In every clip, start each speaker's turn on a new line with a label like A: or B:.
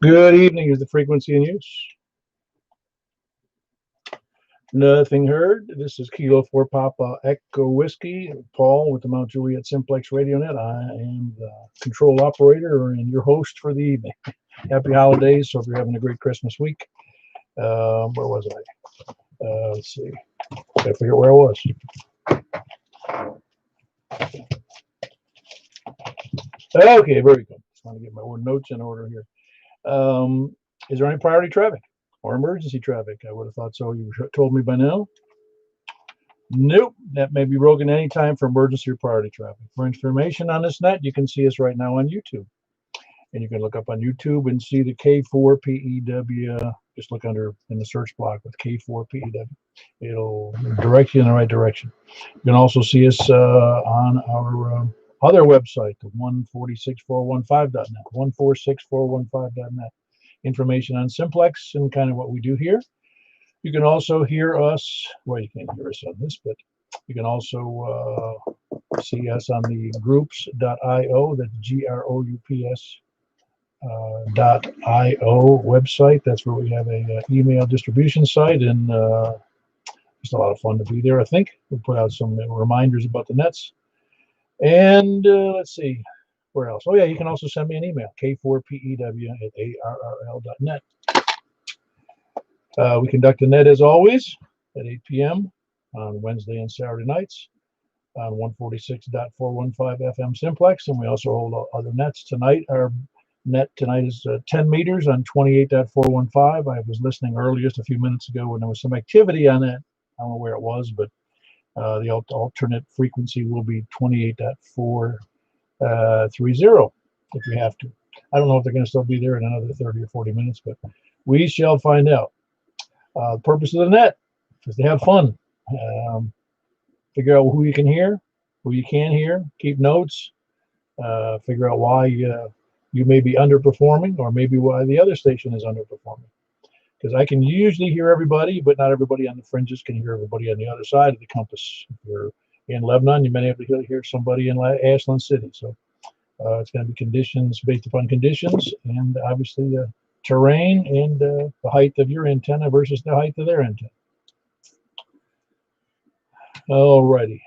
A: Good evening. Is the frequency in use? Nothing heard. This is Kilo 4 Papa Echo Whiskey. Paul with the Mount Juliet Simplex Radio Net. I am the control operator and your host for the evening. Happy holidays. Hope you're having a great Christmas week. Where was I? Let's see. Gotta figure out where I was. Okay, very good. Just want to get my notes in order here. Is there any priority traffic or emergency traffic? I would have thought so. You told me by now. Nope. That may be broken anytime for emergency or priority traffic. For information on this net, you can see us right now on YouTube. And you can look up on YouTube and see the K4PEW. Just look under in the search block with K4PEW. It'll direct you in the right direction. You can also see us on our other website, the 146415.net, 146415.net. Information on Simplex and kind of what we do here. You can also hear us, well, you can't hear us on this, but you can also see us on the groups.io, that's GROUPS .io website. That's where we have a email distribution site, and just a lot of fun to be there. I think we'll put out some reminders about the nets. And let's see, where else? Oh yeah, you can also send me an email, k4pew@arrl.net. We conduct a net as always at 8 p.m. on Wednesday and Saturday nights on 146.415 FM Simplex, and we also hold other nets tonight. Our net tonight is 10 meters on 28.415. I was listening earlier just a few minutes ago when there was some activity on that. I don't know where it was, but the alternate frequency will be 28.430 if we have to. I don't know if they're going to still be there in another 30 or 40 minutes, but we shall find out. The purpose of the net is to have fun. Figure out who you can hear, who you can't hear, keep notes, figure out why you may be underperforming or maybe why the other station is underperforming. Because I can usually hear everybody, but not everybody on the fringes can hear everybody on the other side of the compass. If you're in Lebanon, you may be able to hear somebody in Ashland City. So it's going to be conditions based upon conditions and obviously the terrain and the height of your antenna versus the height of their antenna. Alrighty.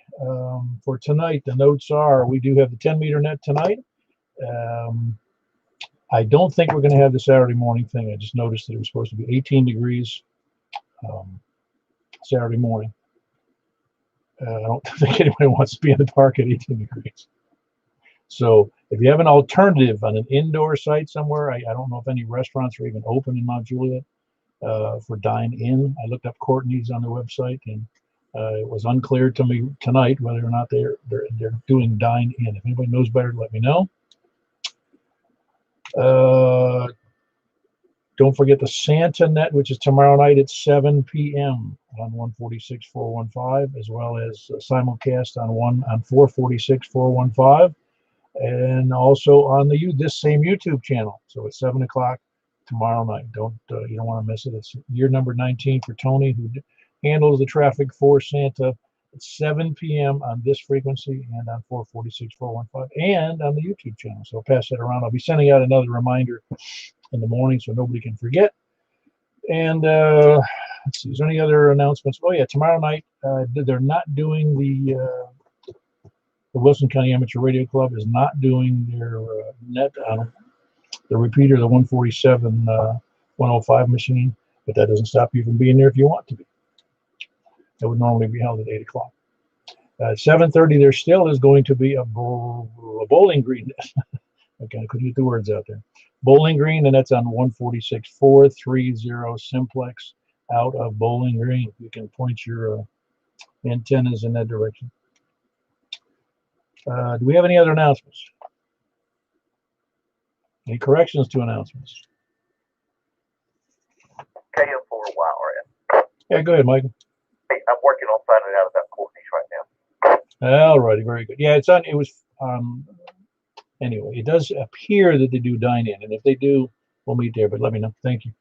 A: For tonight, the notes are we do have the 10-meter net tonight. I don't think we're going to have the Saturday morning thing. I just noticed that it was supposed to be 18 degrees Saturday morning. I don't think anybody wants to be in the park at 18 degrees. So if you have an alternative on an indoor site somewhere, I don't know if any restaurants are even open in Mount Juliet for dine-in. I looked up Courtney's on their website, and it was unclear to me tonight whether or not they're doing dine-in. If anybody knows better, let me know. Don't forget the Santa Net, which is tomorrow night at 7 p.m. on 146.415, as well as simulcast on 446.415, and also on this same YouTube channel. So it's 7 o'clock tomorrow night. You don't want to miss it. It's year number 19 for Tony, who handles the traffic for Santa. At 7 p.m. on this frequency and on 446.415 and on the YouTube channel. So I'll pass that around. I'll be sending out another reminder in the morning so nobody can forget. And let's see, is there any other announcements? Oh yeah, tomorrow night they're not doing the Wilson County Amateur Radio Club is not doing their net on the repeater, the 147 105 machine, but that doesn't stop you from being there if you want to be. That would normally be held at 8 o'clock. At 7:30, there still is going to be a Bowling Green. Okay, I couldn't get the words out there. Bowling Green, and that's on 146.430 Simplex out of Bowling Green. You can point your antennas in that direction. Do we have any other announcements? Any corrections to announcements?
B: KO4YRF.
A: Yeah, go ahead, Michael.
B: I'm working on finding out about Courtney's right now.
A: All righty, very good. Yeah, it's on. It was anyway. It does appear that they do dine-in, and if they do, we'll meet there. But let me know. Thank you.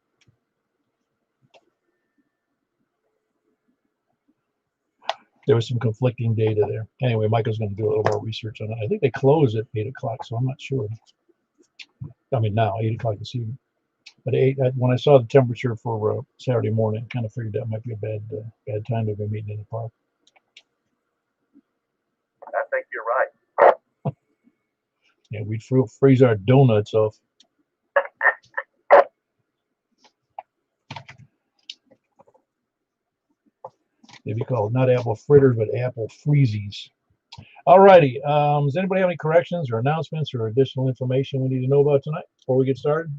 A: There was some conflicting data there. Anyway, Michael's going to do a little more research on it. I think they close at 8 o'clock, so I'm not sure. I mean, now 8 o'clock this evening. But when I saw the temperature for Saturday morning, I kind of figured that might be a bad time to be meeting in the park.
B: I think you're right.
A: Yeah, we'd freeze our donuts off. They'd be called not apple fritters, but apple freezies. All righty. Does anybody have any corrections or announcements or additional information we need to know about tonight before we get started?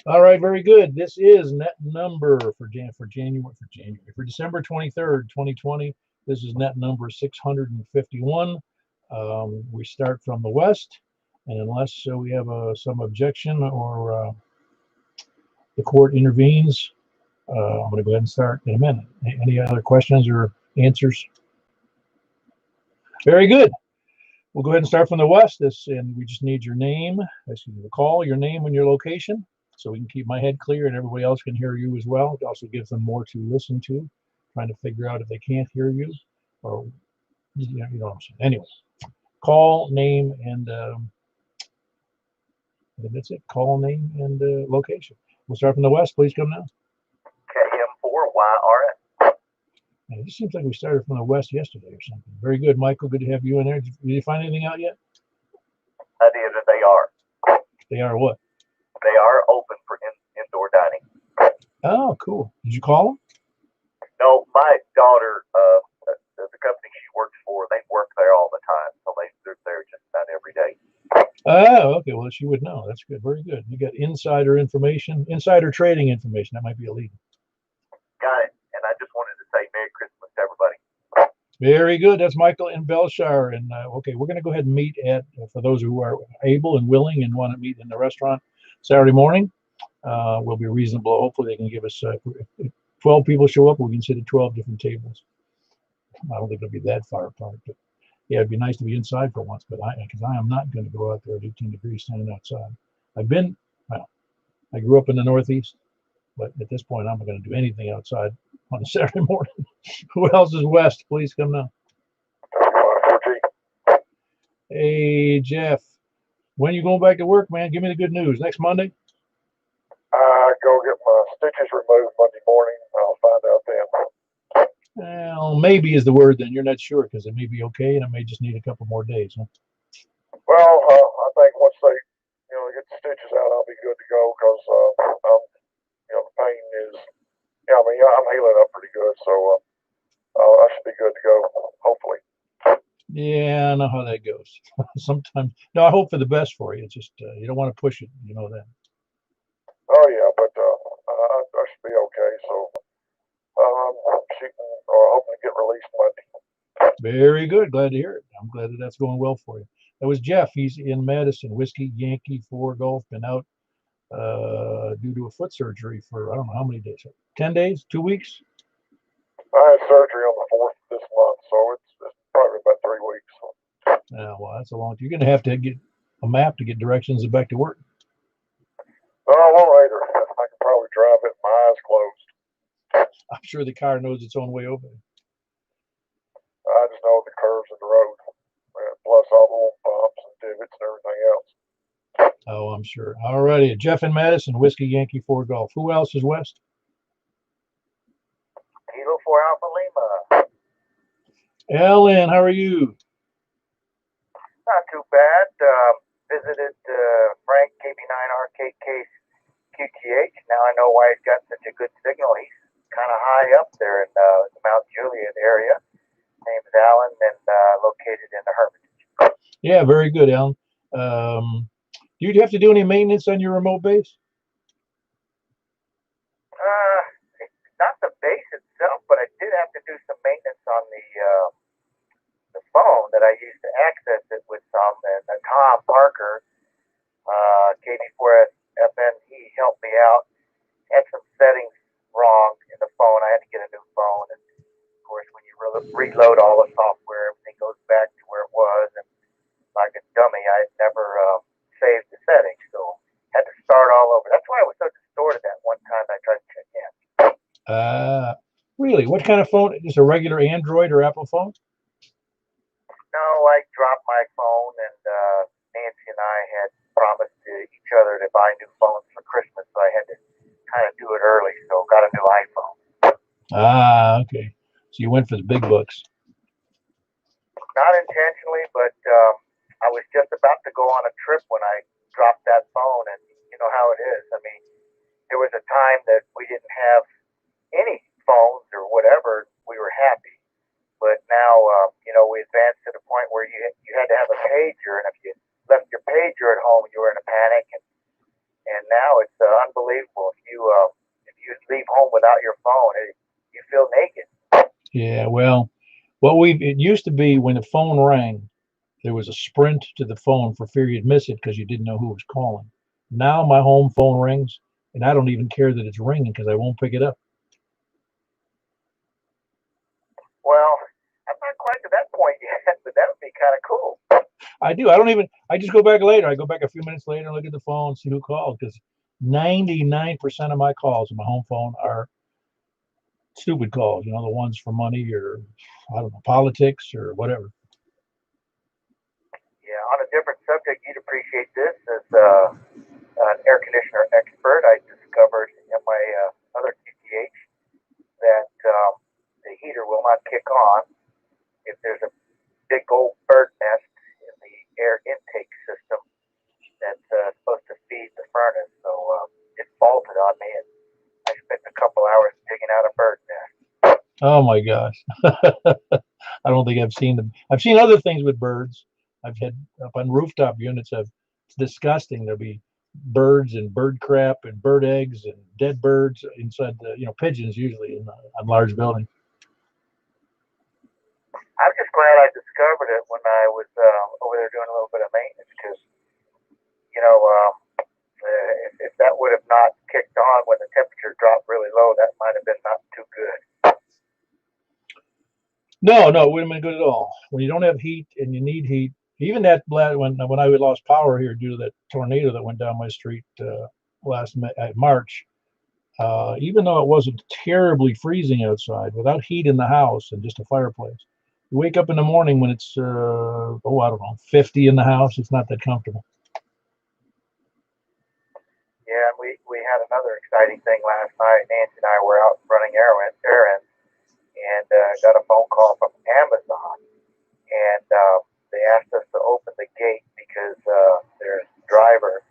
A: All right, very good. This is net number for December 23rd, 2020. This is net number 651. We start from the west, and unless we have some objection or the court intervenes, I'm going to go ahead and start in a minute. Any other questions or answers? Very good. We'll go ahead and start from the west. And we just need your name. Call your name and your location, so we can keep my head clear and everybody else can hear you as well. It also gives them more to listen to, trying to figure out if they can't hear you, or you know what I'm saying. Anyway, call, name, and that's it. Call, name, and location. We'll start from the west. Please come now.
B: KM4YRS.
A: It just seems like we started from the west yesterday or something. Very good, Michael. Good to have you in there. Did you find anything out yet?
B: I did, and they are.
A: They are what?
B: They are open for indoor dining.
A: Oh, cool. Did you call them?
B: No, my daughter, the company she works for, they work there all the time, so they're there just about every day.
A: Oh, okay. Well, she would know. That's good. Very good. You got insider information, insider trading information. That might be illegal.
B: Got it. And I just wanted to say Merry Christmas to everybody.
A: Very good. That's Michael in Belshire. And okay, we're going to go ahead and meet at, for those who are able and willing and want to meet in the restaurant Saturday morning. We'll be reasonable. Hopefully they can give us, if 12 people show up, we can sit at 12 different tables. I don't think it'll be that far apart, but yeah, it'd be nice to be inside for once, but because I am not going to go out there at 18 degrees standing outside. I grew up in the Northeast, but at this point, I'm not going to do anything outside on a Saturday morning. Who else is west? Please come now. Hey, Jeff. When are you going back to work, man? Give me the good news. Next Monday?
C: Go get my stitches removed Monday morning. I'll find out then.
A: Well, maybe is the word then. You're not sure because it may be okay and it may just need a couple more days, huh?
C: Well, I think once they, get the stitches out, I'll be good to go because, the pain is, I'm healing up pretty good, so I should be good to go, hopefully.
A: Yeah, I know how that goes. Sometimes, no, I hope for the best for you. It's just, you don't want to push it, you know that.
C: Oh, yeah, but I should be okay, so I'm hoping to get released Monday.
A: Very good. Glad to hear it. I'm glad that that's going well for you. That was Jeff. He's in Madison. Whiskey Yankee 4 Golf. Been out due to a foot surgery for I don't know how many days. 10 days? 2 weeks?
C: I had surgery on the 4th this month, so it's probably about 3 weeks.
A: Well, that's a long time. You're going to have to get a map to get directions and back to work.
C: No, I won't either. I can probably drive it with my eyes closed.
A: I'm sure the car knows its own way over there.
C: I just know the curves of the road, plus all the little bumps and divots and everything else.
A: Oh, I'm sure. All righty. Jeff in Madison, Whiskey Yankee 4 Golf. Who else is west?
B: Kilo 4 Alpha Lima.
A: Ellen, how are you?
B: Not too bad. Visited Frank KB9RKK QTH. Now I know why he's got such a good signal. He's kind of high up there in the Mount Juliet area. His name is Alan and located in the Hermitage.
A: Yeah, very good, Alan. Do you have to do any maintenance on your remote base?
B: Not the base itself, but I did have to do some maintenance on the phone that I used to access it with some. And Tom Parker, KD4FN, he helped me out. Had some settings wrong in the phone. I had to get a new phone. And of course, when you reload all the software, everything goes back to where it was. And like a dummy, I had never saved the settings, so had to start all over. That's why it was so distorted that one time I tried to check in.
A: Really? What kind of phone? Is it a regular Android or Apple phone?
B: No, I dropped my phone, and Nancy and I had promised to each each other to buy new phones for Christmas, so I had to kind of do it early. So got a new iPhone.
A: Ah, okay. So you went for the big bucks.
B: Not intentionally, but I was just about to go on a trip when I dropped that phone, and you know how it is. I mean, there was a time that we didn't have any phones or whatever. We were happy, but now we advanced to the point where you had to have a pager, and if you left your pager at home, you were in a panic, and now it's unbelievable. If you leave home without your phone, you feel naked.
A: Yeah, well, it used to be when the phone rang, there was a sprint to the phone for fear you'd miss it because you didn't know who was calling. Now my home phone rings, and I don't even care that it's ringing because I won't pick it up.
B: Well, I'm not quite to that point yet, but that would be kind of cool.
A: I do. I just go back later. I go back a few minutes later and look at the phone, see who called, because 99% of my calls on my home phone are stupid calls, the ones for money or, I don't know, politics or whatever.
B: Yeah, on a different subject, you'd appreciate this. As an air conditioner expert, I discovered in my other TTH that the heater will not kick on if there's a big old bird nest in the air intake system that's supposed to feed the furnace. So it faulted on me, and I spent a couple hours digging out a bird nest.
A: Oh my gosh. I don't think I've seen them. I've seen other things with birds. I've had up on rooftop units. It's disgusting. There'll be birds and bird crap and bird eggs and dead birds inside pigeons usually on large buildings.
B: I'm just glad I discovered it when I was over there doing a little bit of maintenance, because if that would have not kicked on when the temperature dropped really low, that might have been not too good.
A: No, it wouldn't have been good at all. When you don't have heat and you need heat, even that when I lost power here due to that tornado that went down my street last March, even though it wasn't terribly freezing outside, without heat in the house and just a fireplace, you wake up in the morning when it's I don't know, 50 in the house. It's not that comfortable.
B: Yeah, we had another exciting thing last night. Nancy and I were out running errands, and got a phone call from Amazon, and they asked us to open the gate because their driver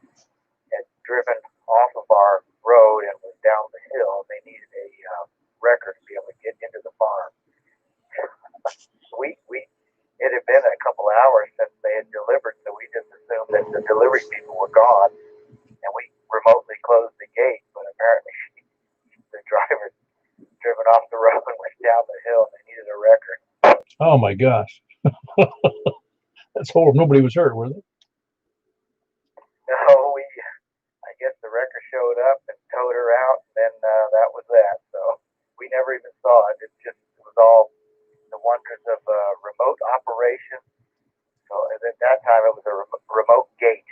B: had driven off of our road and was down the hill. They needed a record to be able to get into the farm. It had been a couple of hours since they had delivered, so we just assumed that the delivery people were gone, and we remotely closed the gate. But apparently, the driver driven off the road and went down the hill, and they needed a record.
A: Oh my gosh. That's horrible. Nobody was hurt, were they?
B: No, I guess the wrecker showed up and towed her out, and then that was that. So we never even saw it. It was all the wonders of remote operation. So at that time, it was a remote gate.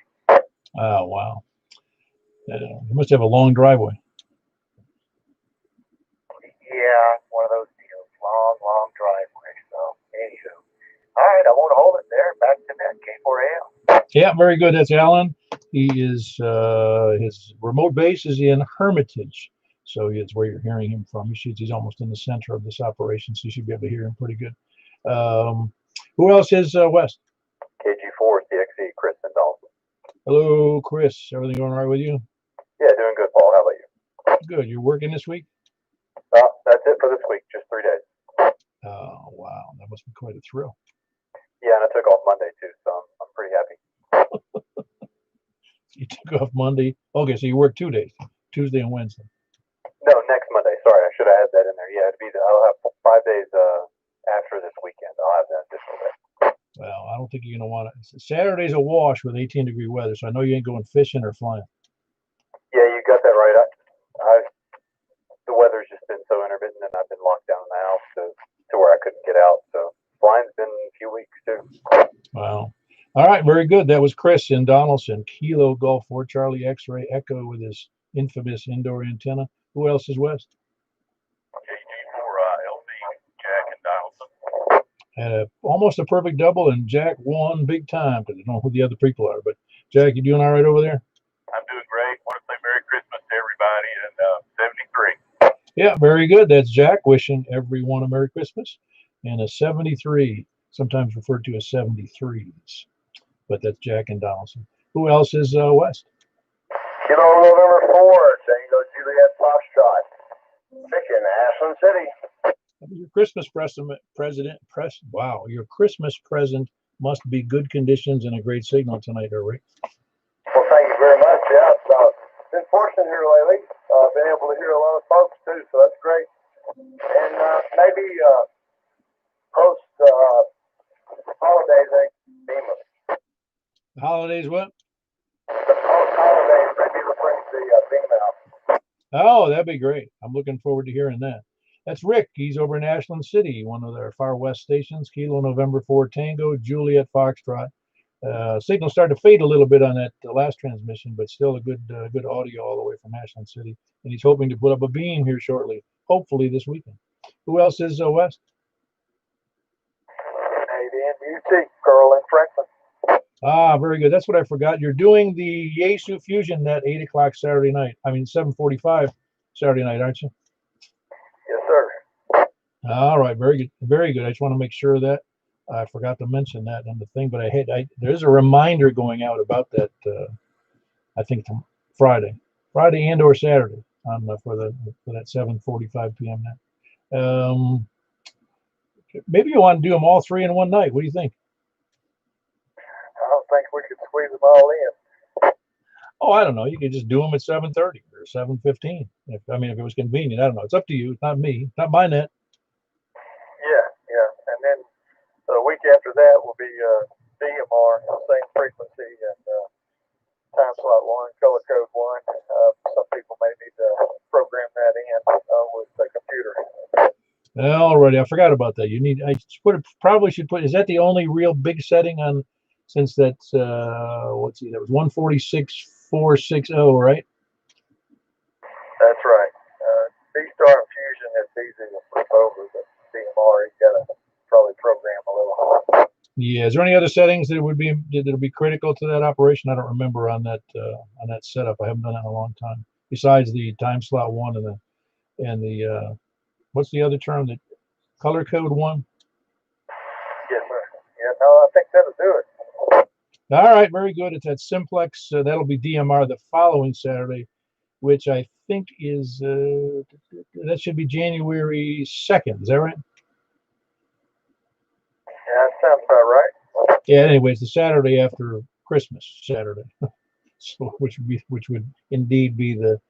A: Oh, wow. You must have a long driveway.
B: Yeah, one of those deals. Long driveway. So, anywho. All right, I won't hold it there. Back to that K4AL.
A: Yeah, very good. That's Alan. He is his remote base is in Hermitage, so it's where you're hearing him from. He's almost in the center of this operation, so you should be able to hear him pretty good. Who else is West?
D: KG4 CXE, Chris and Dawson.
A: Hello, Chris. Everything going all right with you?
D: Yeah, doing good, Paul. How about you?
A: Good. You're working this week?
D: That's it for this week. Just 3 days.
A: Oh, wow. That must be quite a thrill.
D: Yeah, and I took off Monday too, so I'm pretty happy.
A: You took off Monday. Okay, so you work 2 days, Tuesday and Wednesday.
D: No, next Monday. Sorry, I should have had that in there. Yeah, I'll have 5 days after this weekend. I'll have that additional day.
A: Well, I don't think you're going to want it. Saturday's a wash with 18-degree weather, so I know you ain't going fishing or flying.
D: Yeah, you got that right. The weather's just been so intermittent, and I've been locked down in the house to where I couldn't get out. So flying's been a few weeks too.
A: Wow. All right, very good. That was Chris in Donaldson, Kilo Golf 4 Charlie X-Ray Echo with his infamous indoor antenna. Who else is West?
C: KG4 LV, Jack and Donaldson.
A: Had almost a perfect double, and Jack won big time because I don't know who the other people are. But Jack, you doing all right over there?
C: I'm
A: Yeah, very good. That's Jack wishing everyone a Merry Christmas and a 73, sometimes referred to as 73s. But that's Jack and Donaldson. Who else is West?
C: Kilo November 4, Tango Juliet Foxtrot. Chicken, Ashland City.
A: Your Christmas wow, your Christmas present must be good conditions and a great signal tonight, Rick.
C: Well, thank you very much. Yeah, it's been fortunate here lately. Been able to hear a lot of folks too, so that's great. And maybe post holidays, beam
A: The holidays, what?
C: the post holidays, maybe we'll bring the beam out.
A: Oh, that'd be great. I'm looking forward to hearing that. That's Rick. He's over in Ashland City, one of their far west stations. Kilo November 4 Tango, Juliet Foxtrot. Signal started to fade a little bit on that last transmission, but still a good audio all the way from Ashland City. And he's hoping to put up a beam here shortly, hopefully this weekend. Who else is West?
C: AD&UT, Carl and Franklin.
A: Ah, very good. That's what I forgot. You're doing the Yaesu Fusion at 8 o'clock Saturday night. I mean, 7:45 Saturday night, aren't you?
C: Yes, sir.
A: All right, very good, very good. I just want to make sure that I forgot to mention that in the thing, but there's a reminder going out about that. I think Friday and or Saturday on for that 7:45 p.m. night. Maybe you want to do them all three in one night. What do you think?
C: I don't think we could squeeze them all in.
A: Oh, I don't know. You could just do them at 7:30 or 7:15. If it was convenient. I don't know. It's up to you. It's not me. Not my net.
C: Yeah. And then the week after that will be DMR, same frequency and time slot 1, color code 1. Some people may need to program that in with the computer.
A: Alrighty, I forgot about that. Probably should put. Is that the only real big setting on? Since that's let's see, that was 146.460, right?
C: That's right. B-Star and Fusion, it's easy to flip over, but DMR, you gotta probably program a little.
A: Yeah. Is there any other settings that'll be critical to that operation? I don't remember on that setup. I haven't done that in a long time. Besides the time slot 1 and the what's the other term? The color code 1.
C: Yes, sir. Yeah, no, I think that'll do it.
A: All right, very good. It's at Simplex. That'll be DMR the following Saturday, which I think is that should be January 2nd. Is that right?
C: Yeah, that sounds about right.
A: Yeah. Anyway, it's the Saturday after Christmas Saturday, so which would indeed be the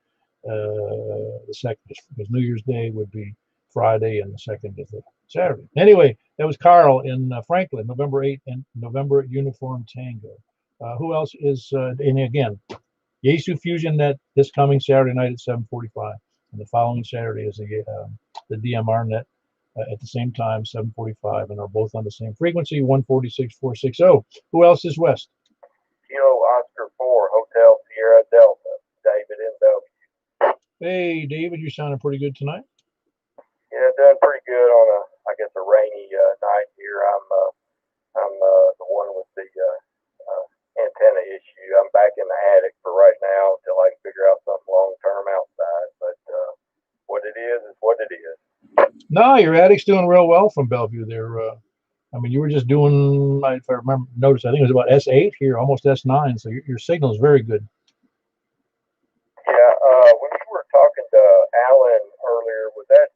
A: second, because New Year's Day would be Friday and the second is the Saturday. Anyway, that was Carl in Franklin, November 8th, and November Uniform Tango. Who else is? And again, Yaesu Fusion net this coming Saturday night at 7:45, and the following Saturday is the DMR net at the same time, 7:45, and are both on the same frequency, 146.460. Who else is West?
C: Kilo Oscar 4, Hotel Sierra Delta, David in Bellevue.
A: Hey, David, you sounding pretty good tonight.
C: Yeah, doing pretty good on I guess a rainy night here. I'm the one with the antenna issue. I'm back in the attic for right now until I can figure out something long term outside. But what it is what it is.
A: No, your attic's doing real well from Bellevue there. You were just doing, if I noticed, I think it was about S8 here, almost S9. So your signal is very good.
C: Yeah, when you were talking to Alan earlier, was that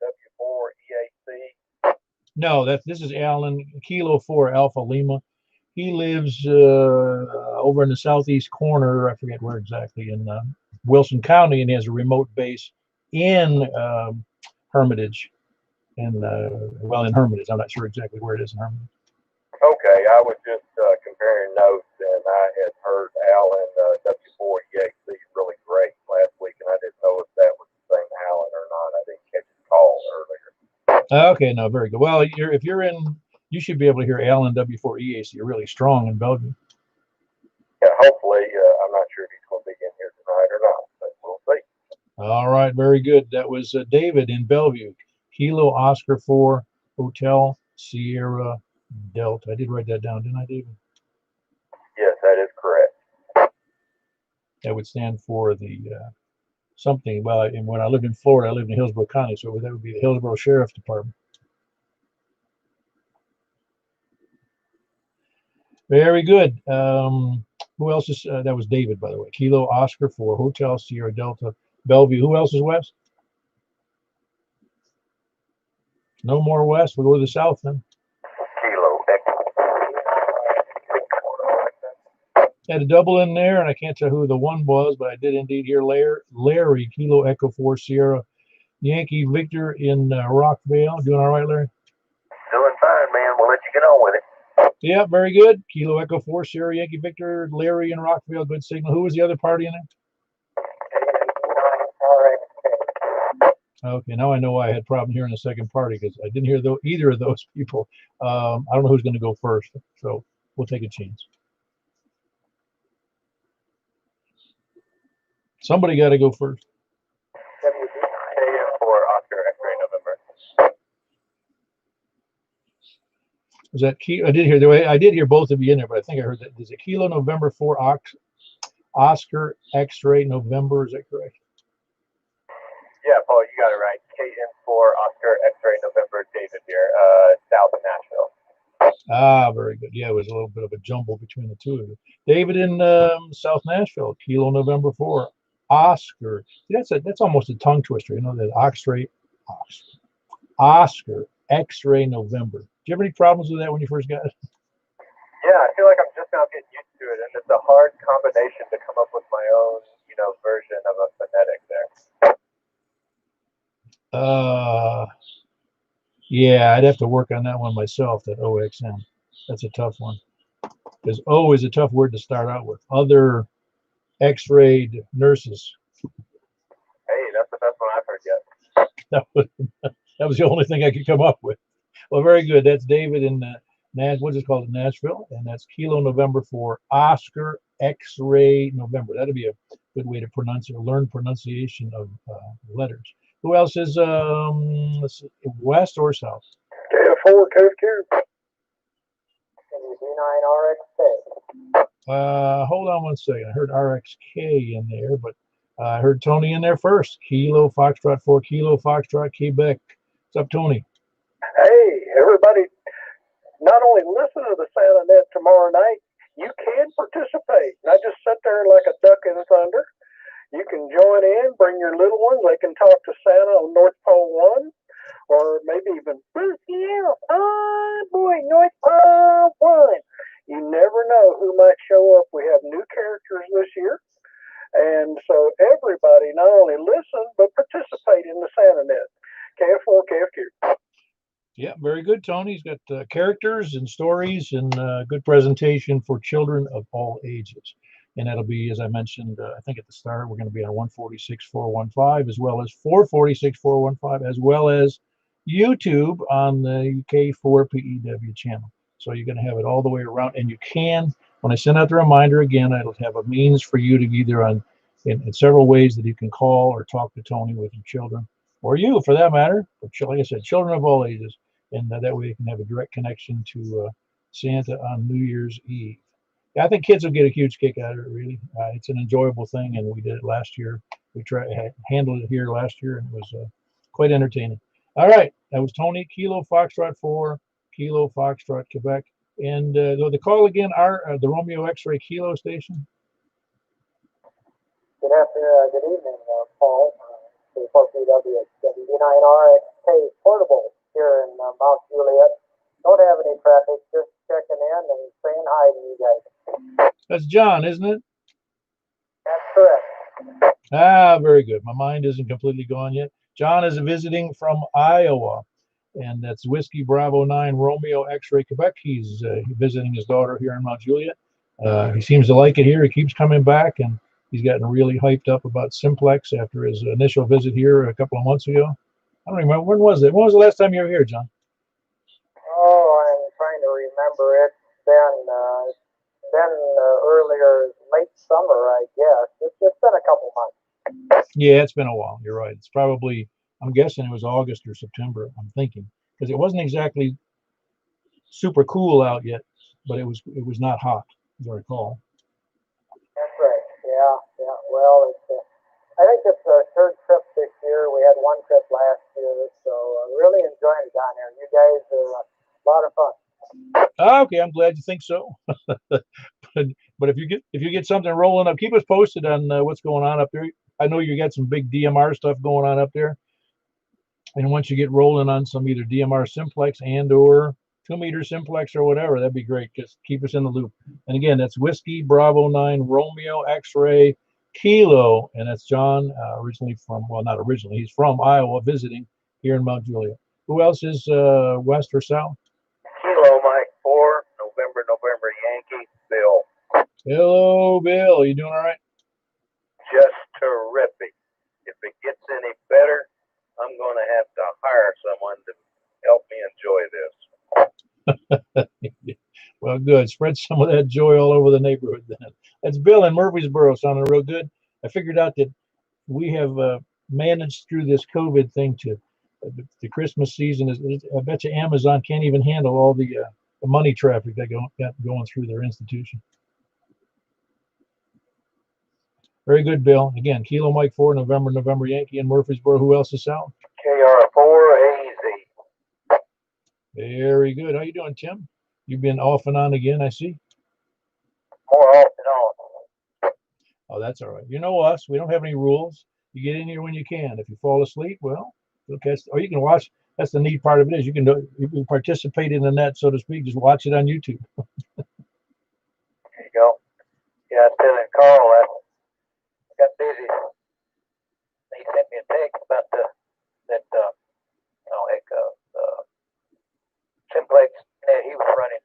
C: W4 EAC?
A: No, this is Alan, Kilo 4 Alpha Lima. He lives over in the southeast corner, I forget where exactly, in Wilson County, and he has a remote base in Hermitage. In Hermitage. I'm not sure exactly where it is in Hermitage.
C: Okay, I was just comparing notes, and I had heard Alan W4 EAC really great last week, and I didn't know if that was the same Alan or not. I didn't catch his call earlier.
A: Okay, no, very good. Well, if you're in, you should be able to hear Alan W4 EAC. You're really strong in Belgium.
C: Yeah, hopefully. I'm not sure if he's going to be in here tonight or not, but we'll see.
A: All right, very good. That was David in Bellevue. Kilo Oscar 4 Hotel Sierra Delta. I did write that down, didn't I, David?
C: Yes, that is correct.
A: That would stand for the something. Well, and when I lived in Florida, I lived in Hillsborough County, so that would be the Hillsborough Sheriff's Department. Very good. Who else is, that was David, by the way. Kilo Oscar for Hotel Sierra Delta Bellevue. Who else is west? No more west. We'll go to the south then.
B: Kilo Echo.
A: Had a double in there, and I can't tell who the one was, but I did indeed hear Larry, Kilo Echo 4 Sierra Yankee Victor in Rockville. Doing all right, Larry?
B: Doing fine, man. We'll let you get on with it.
A: Yeah, very good. Kilo Echo 4 Sierra Yankee Victor, Larry in Rockville. Good signal. Who was the other party in there? Okay, now I know why I had a problem hearing the second party, because I didn't hear either of those people. I don't know who's going to go first, so we'll take a chance. Somebody got to go first.
D: For Oscar X-ray November.
A: Is that key? I did hear both of you in there, but I think I heard that. Is it Kilo November 4 Oscar X-ray November? Is that correct?
D: Yeah, Paul, you got it right. KN4 Oscar X-ray November, David here, south of Nashville.
A: Ah, very good. Yeah, it was a little bit of a jumble between the two of you. David in South Nashville, Kilo November 4 Oscar. See, that's almost a tongue twister, you know, that Oscar X-ray November. Did you have any problems with that when you first got it?
D: Yeah, I feel like I'm just now getting used to it, and it's a hard combination to come up with my own, version of a phonetic there.
A: Yeah, I'd have to work on that one myself, that OXM. That's a tough one. Because O is a tough word to start out with. Other X-rayed nurses.
D: Hey, that's the best one I've heard yet.
A: That was the only thing I could come up with. Well, very good. That's David in what's it called, Nashville, and that's Kilo November for Oscar X-ray November. That'd be a good way to learn pronunciation of letters. Who else is west or south?
C: KF4, KFQ.
B: D9RXK.
A: Hold on one second. I heard RXK in there, but I heard Tony in there first. Kilo Foxtrot 4 Kilo Foxtrot Quebec. What's up, Tony?
C: Hey, everybody, not only listen to the Santa Net tomorrow night, you can participate. Not just sit there like a duck in the thunder. You can join in, bring your little ones. They can talk to Santa on North Pole 1, or maybe even, oh boy, North Pole 1. You never know who might show up. We have new characters this year. And so everybody not only listen, but participate in the Santa Net. KF4, KFQ.
A: Yeah, very good, Tony. He's got characters and stories and good presentation for children of all ages. And that'll be, as I mentioned, I think at the start, we're going to be on 146.415, as well as 446.415, as well as YouTube on the K4PEW channel. So you're going to have it all the way around. And you can, when I send out the reminder again, it'll have a means for you to either in several ways that you can call or talk to Tony with your children, or you for that matter, but like I said, children of all ages. And that way you can have a direct connection to Santa on New Year's Eve. Yeah, I think kids will get a huge kick out of it, really. It's an enjoyable thing, and we did it last year. We handled it here last year, and it was quite entertaining. All right, that was Tony, Kilo Foxtrot 4, Kilo Foxtrot Quebec. And the call again, the Romeo X-ray Kilo station.
B: Good afternoon, good evening, Paul. K4PW D9RXK portable here in Mount Juliet. Don't have any traffic, just checking in and saying hi to you guys.
A: That's John, isn't it?
B: That's correct.
A: Ah, very good. My mind isn't completely gone yet. John is visiting from Iowa, and that's Whiskey Bravo 9 Romeo X-ray Quebec. He's visiting his daughter here in Mount Juliet. He seems to like it here. He keeps coming back, and he's gotten really hyped up about Simplex after his initial visit here a couple of months ago. I don't remember. When was it? When was the last time you were here, John?
B: Oh, I'm trying to remember. It's been earlier, late summer, I guess. It's been a couple months.
A: Yeah, it's been a while. You're right. It's probably, I'm guessing it was August or September, I'm thinking, because it wasn't exactly super cool out yet, but it was not hot, as I recall.
B: That's right. Yeah. Well, I think it's a third trip this year. We had one trip last year, so really enjoying it down there. You guys are a lot of fun.
A: Okay, I'm glad you think so. but if you get something rolling up, keep us posted on what's going on up there. I know you got some big DMR stuff going on up there, and once you get rolling on some either DMR simplex and or 2-meter simplex or whatever, that'd be great. Just keep us in the loop. And again, that's Whiskey Bravo 9 Romeo X-ray Kilo, and that's John, originally from, well, not originally, he's from Iowa, visiting here in Mount Juliet. Who else is west or south?
B: Kilo Mike 4, November Yankee, Bill.
A: Hello, Bill. You doing all right?
B: Just terrific. If it gets any better, I'm going to have to hire someone to help me enjoy this.
A: Well, good. Spread some of that joy all over the neighborhood then. That's Bill in Murfreesboro, sounding real good. I figured out that we have managed through this COVID thing to the Christmas season. I bet you Amazon can't even handle all the money traffic that got going through their institution. Very good, Bill. Again, Kilo Mike 4, November Yankee in Murfreesboro. Who else is out?
B: KR4AZ.
A: Very good. How you doing, Tim? You've been off and on again, I see.
B: More off and on.
A: Oh, that's all right. You know us. We don't have any rules. You get in here when you can. If you fall asleep, well, you'll catch, or you can watch. That's the neat part of it is you can participate in the net, so to speak. Just watch it on YouTube.
B: There you go. Yeah, I was telling Carl I got busy. He sent me a text about simplex net he was running,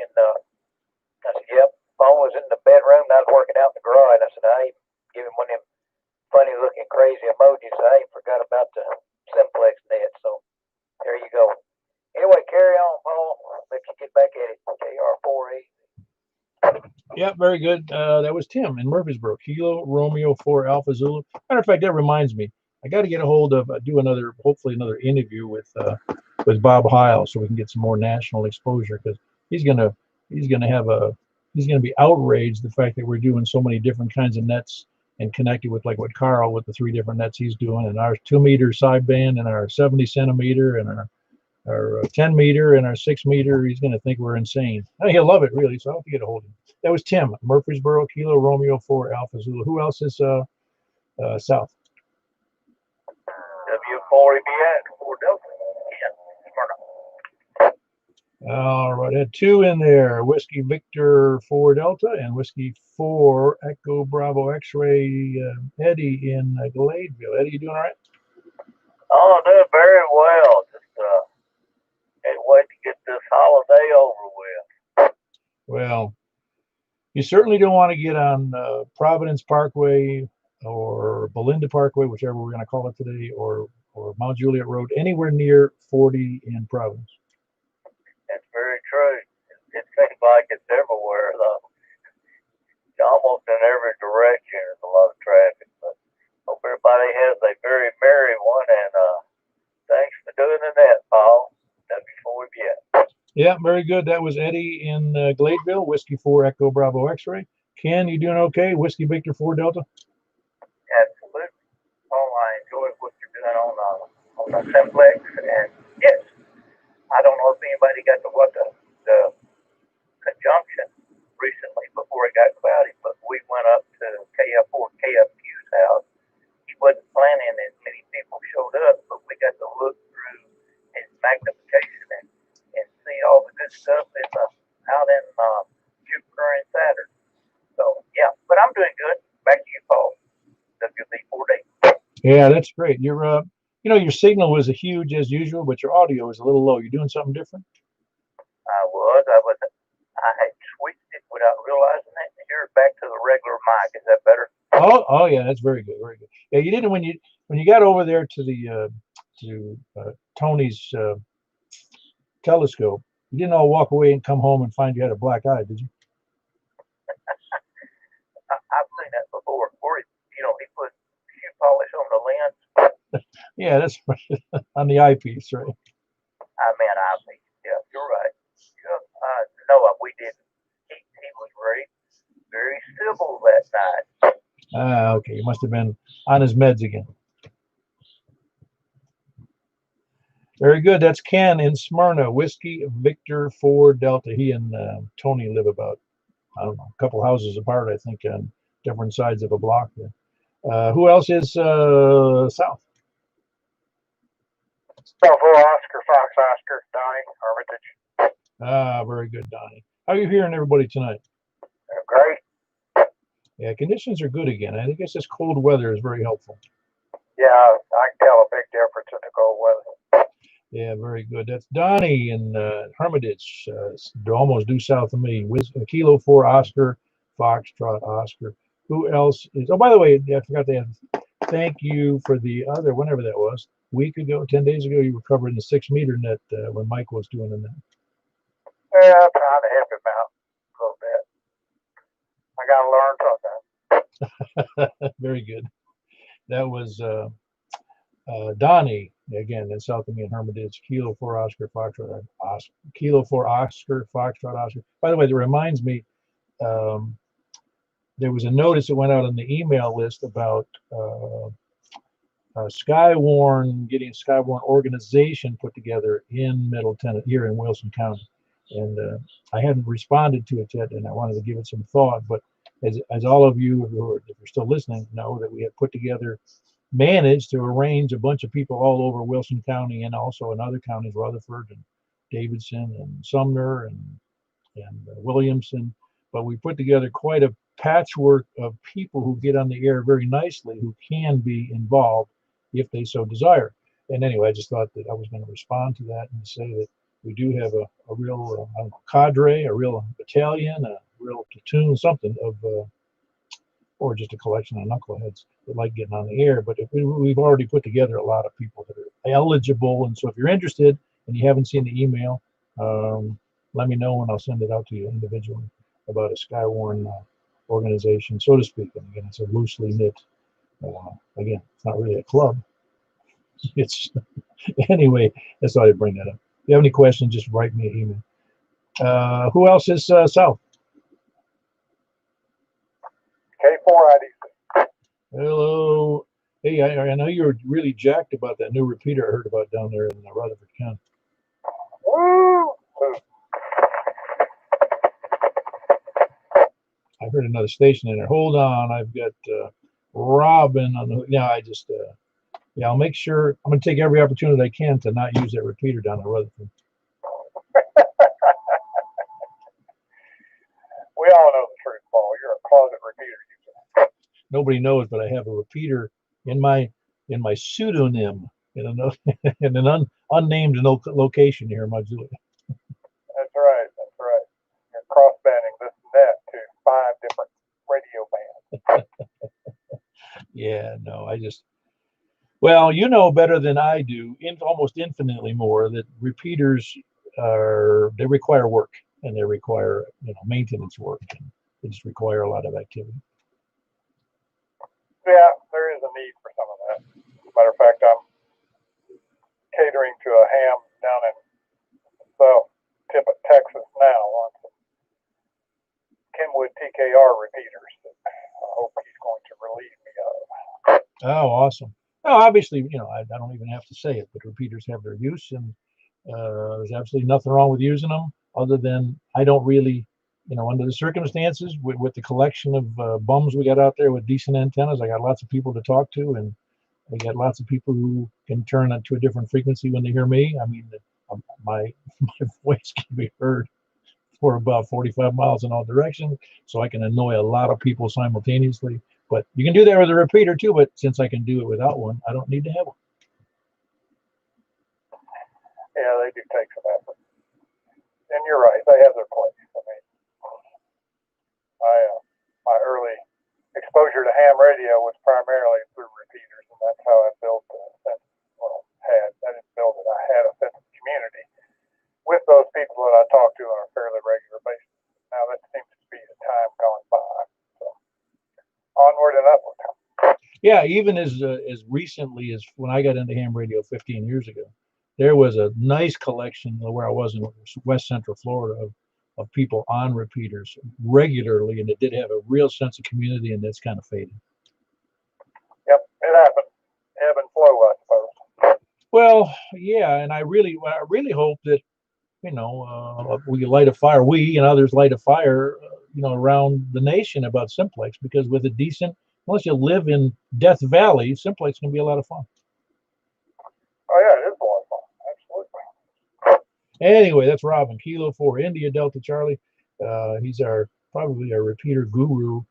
B: and I said, "Yep." Phone was in the bedroom. And I was working out in the garage. I said, "I ain't giving one of them funny-looking, crazy emojis. I ain't forgot about the simplex net." So there you go. Anyway, carry on, Paul. Let you get back at it. KR4A.
A: Yeah, very good. That was Tim in Murfreesboro. Kilo Romeo 4 Alpha Zulu. Matter of fact, that reminds me. I got to get a hold of hopefully another interview with Bob Heil, so we can get some more national exposure, because he's gonna be outraged the fact that we're doing so many different kinds of nets and connected with, like what Carl with the 3 different nets he's doing, and our 2-meter sideband and our 70 centimeter and our 10 meter and our 6 meter. He's going to think we're insane. He'll love it, really. So I'll have to get a hold of him. That was Tim, Murfreesboro, Kilo Romeo 4 Alpha Zulu. Who else is south?
B: W4ABX, 4 Delta.
A: All right, I had 2 in there. Whiskey Victor 4 Delta and Whiskey 4 Echo Bravo X-ray Eddie in Gladeville. Eddie, you doing all right?
B: Oh, doing very well. Just can't wait to get this holiday over with.
A: Well, you certainly don't want to get on Providence Parkway or Belinda Parkway, whichever we're going to call it today, or Mount Juliet Road, anywhere near 40 in Providence.
B: That's very true. It seems like it's everywhere, though. Almost in every direction, there's a lot of traffic. But hope everybody has a very merry one, and thanks for doing the net, Paul. W4BX.
A: Yeah, very good. That was Eddie in Gladeville, Whiskey 4 Echo Bravo X-ray. Ken, you doing okay? Whiskey Victor 4 Delta?
B: Absolutely. Oh, I enjoy what you're doing on the simplex, and yes, I don't know if anybody got to watch the conjunction recently before it got cloudy, but we went up to KF4 KFQ's house. He wasn't planning as many people showed up, but we got to look through his magnification and see all the good stuff out in Jupiter and Saturn. So yeah, but I'm doing good. Back to you, Paul. WB4D.
A: Yeah, that's great. Your your signal was huge as usual, but your audio is a little low. You're doing something different?
B: I had switched it without realizing it. Here's back to the regular mic. Is that better?
A: Oh yeah, that's very good, very good. Yeah, you didn't when you got over there to the Tony's telescope. You didn't all walk away and come home and find you had a black eye, did you?
B: I've seen that before. Or he put shoe polish on the lens.
A: Yeah, that's right. On the eyepiece, right?
B: I meant eyepiece. Yeah, you're right. No, we didn't. He was very, very civil that night.
A: Ah, okay. He must have been on his meds again. Very good. That's Ken in Smyrna. Whiskey Victor 4 Delta. He and Tony live about, I don't know, a couple houses apart, I think, on different sides of a block there. Who else is south?
C: Bravo Oscar, Fox Oscar, Donnie, Armitage.
A: Ah, very good, Donnie. How are you hearing everybody tonight?
C: Great.
A: Yeah, conditions are good again. I guess this cold weather is very helpful.
C: Yeah, I can tell a big difference in the cold weather.
A: Yeah, very good. That's Donnie in Hermitage, almost due south of me. With Kilo 4 Oscar, Foxtrot Oscar. Who else is? Oh, by the way, I forgot to add. Thank you for the other, whenever that was, week ago, 10 days ago, you were covering the 6-meter net when Mike was doing the net.
C: Yeah, I'm trying to help him out a little bit. I got to learn something.
A: Very good. That was Donnie, again, in south of me in Hermitage, Kilo 4 Oscar, Foxtrot, Oscar. Kilo 4 Oscar, Foxtrot, Oscar. By the way, that reminds me, there was a notice that went out on the email list about Skywarn, getting a Skywarn organization put together in Middle Tennessee, here in Wilson County. And I hadn't responded to it yet, and I wanted to give it some thought. But as all of you who are, if you're still listening, know that we have put together, managed to arrange a bunch of people all over Wilson County and also in other counties, Rutherford and Davidson and Sumner and Williamson. But we put together quite a patchwork of people who get on the air very nicely, who can be involved if they so desire. And anyway, I just thought that I was going to respond to that and say that we do have a real I don't know, cadre, a real battalion, a real platoon, something of, or just a collection of knuckleheads that like getting on the air. But if we've already put together a lot of people that are eligible. And so if you're interested and you haven't seen the email, let me know and I'll send it out to you individually about a Skywarn organization, so to speak. And again, it's a loosely knit, again, it's not really a club. It's anyway, that's why I bring that up. If you have any questions, just write me an email. Who else is south?
C: K4 ID.
A: Hello. Hey, I know you're really jacked about that new repeater I heard about down there in Rutherford County.
C: Woo!
A: I heard another station in there. Hold on, I've got Robin on the. Yeah, I just yeah, I'll make sure. I'm going to take every opportunity I can to not use that repeater down in Rutherford.
C: We all know the truth, Paul. You're a closet repeater user.
A: Nobody knows, but I have a repeater in my pseudonym in an unnamed location here in my Juliet.
C: That's right. That's right. You're cross-banding this net to 5 different radio bands.
A: Yeah, no, I just. Well, you know better than I do, almost infinitely more, that repeaters they require work and they require maintenance work and they just require a lot of activity.
C: Yeah, there is a need for some of that. As a matter of fact, I'm catering to a ham down in the south tip of Texas now on some Kenwood TKR repeaters that I hope he's going to relieve me of.
A: Oh, awesome. No, obviously, I don't even have to say it, but repeaters have their use, and there's absolutely nothing wrong with using them, other than I don't really, under the circumstances, with the collection of bums we got out there with decent antennas, I got lots of people to talk to, and I got lots of people who can turn it to a different frequency when they hear me. I mean, my voice can be heard for about 45 miles in all directions, so I can annoy a lot of people simultaneously. But you can do that with a repeater too, but since I can do it without one, I don't need to have one.
C: Yeah, they do take some effort. And you're right, they have their place. I mean, my early exposure to ham radio was primarily through repeaters, and that's how I built a sense, I didn't build it, I had a sense of community with those people that I talk to on a fairly regular basis. Now that seems to be the time gone by. So, onward and upward.
A: Yeah, even as recently as when I got into ham radio 15 years ago, there was a nice collection where I was in West Central Florida of people on repeaters regularly, and it did have a real sense of community, and that's kind of faded.
C: slow, I suppose.
A: Well, yeah, and I really hope that we light a fire. We and others light a fire, around the nation about Simplex, because with a decent, unless you live in Death Valley, Simplex can be a lot of fun.
C: Oh yeah, it is a lot of fun. Absolutely.
A: Anyway, that's Robin, Kilo 4, India Delta Charlie. He's probably our repeater guru.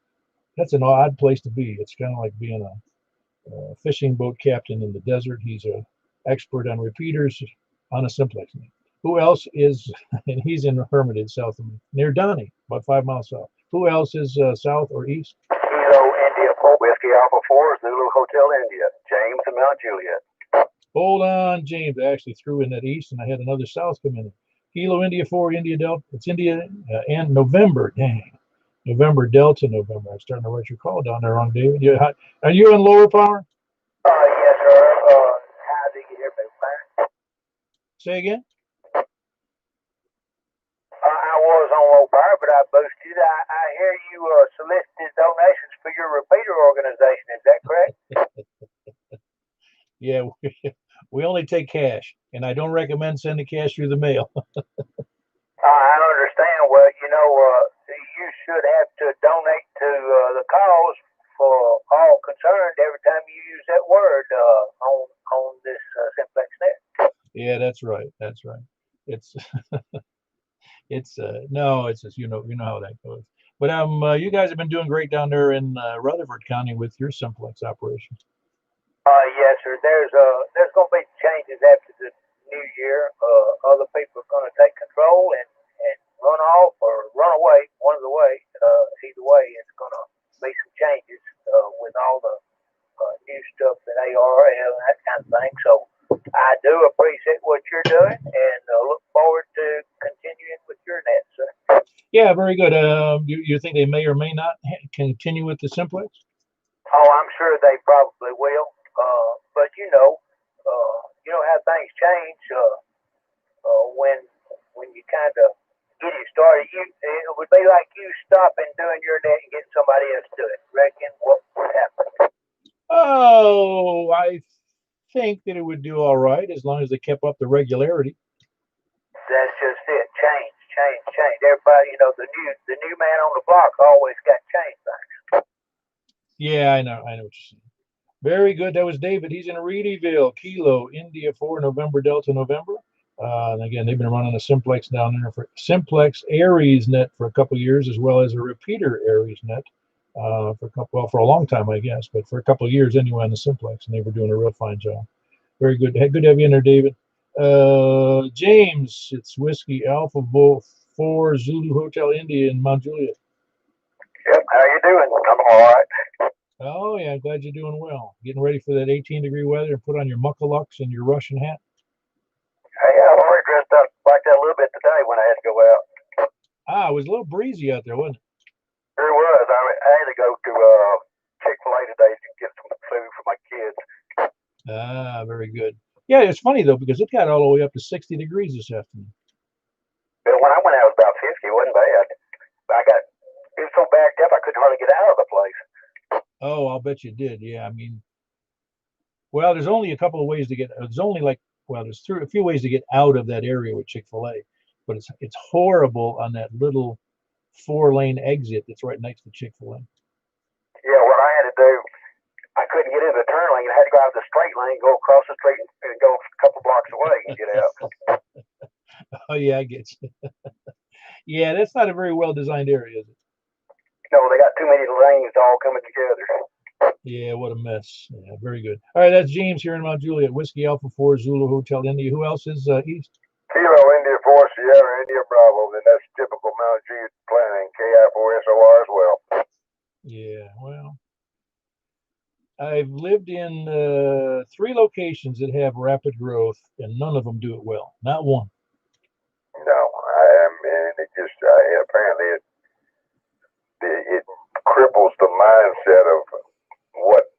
A: That's an odd place to be. It's kind of like being a fishing boat captain in the desert. He's a expert on repeaters on a Simplex name. Who else is, and he's in Hermitage, south of me, near Donnie, about 5 miles south. Who else is south or east?
D: Kilo India 4 Whiskey Alpha 4 Zulu Hotel India. James and Mount Juliet.
A: Hold on, James. I actually threw in that east, and I had another south come in. Kilo India 4, India Delta. It's India and November. Dang. November Delta November. I'm starting to write your call down there wrong, David. Are you on lower power?
B: Yes, sir. How do you hear me, man?
A: Say again?
B: I was on low power, but I boosted. I hear you solicited donations for your repeater organization. Is that correct?
A: Yeah, we only take cash, and I don't recommend sending cash through the mail.
B: I understand. Well, you should have to donate to the cause for all concerned every time you use that word on this Simplex net.
A: Yeah, that's right. That's right. It's no, it's just you know how that goes. But you guys have been doing great down there in Rutherford County with your Simplex operations.
B: Yes, sir. There's going to be changes after the new year. Other people are going to take control and run off or run away. One of the way, either way, it's going to be some changes with all the new stuff that ARL and that kind of thing. So I do appreciate what you're doing and look forward to continuing with your net, sir.
A: Yeah, very good. You think they may or may not continue with the Simplex?
B: Oh, I'm sure they probably will. But you know how things change when you kind of get it started. It would be like you stopping doing your net and getting somebody else to do it. Reckon what would happen?
A: Oh, I think that it would do all right as long as they kept up the regularity.
B: That's just it. Change. Everybody, the new man on the block always got change things.
A: Yeah, I know what you're saying. Very good. That was David. He's in Reedyville, Kilo, India 4, November Delta November. And again, they've been running a Simplex down there for Simplex Aries net for a couple of years, as well as a repeater Aries net for a long time, I guess, but for a couple of years anyway on the Simplex, and they were doing a real fine job. Very good. Good to have you in there, David. James, it's Whiskey Alpha 4 Zulu Hotel India in Mount Juliet.
C: Yep. How you doing? I'm all right.
A: Oh, yeah, I'm glad you're doing well. Getting ready for that 18-degree weather and put on your muckalucks and your Russian hat.
C: Hey, I'm already dressed up like that a little bit today when I had to go out.
A: Ah, it was a little breezy out there, wasn't it?
C: Sure was. I had to go to Chick-fil-A today to get some food for my kids.
A: Ah, very good. Yeah, it's funny, though, because it got all the way up to 60 degrees this afternoon.
C: But when I went out, it was about 50. It wasn't bad. It was so backed up, I couldn't hardly get out of the place.
A: Oh, I'll bet you did. Yeah, I mean, well, there's only a couple of ways to get. There's only there's a few ways to get out of that area with Chick-fil-A, but it's horrible on that little 4-lane exit that's right next to Chick-fil-A.
C: Yeah, what I had to do, I couldn't get into the turn lane. I had to go out the straight lane, go across the street, and go a couple blocks away and get out.
A: Oh yeah, I get you. Yeah, that's not a very well designed area, is it?
C: No, they got too many lanes all coming together.
A: Yeah, what a mess. Yeah, very good. All right, that's James here in Mount Juliet, Whiskey Alpha 4 Zulu Hotel India. Who else is east?
C: Kilo India 4 Sierra India Bravo, and that's typical Mount Juliet planning, KI4SOR as well.
A: Yeah, well, I've lived in 3 locations that have rapid growth, and none of them do it well. Not one.
C: No, and it just apparently it cripples the mindset of what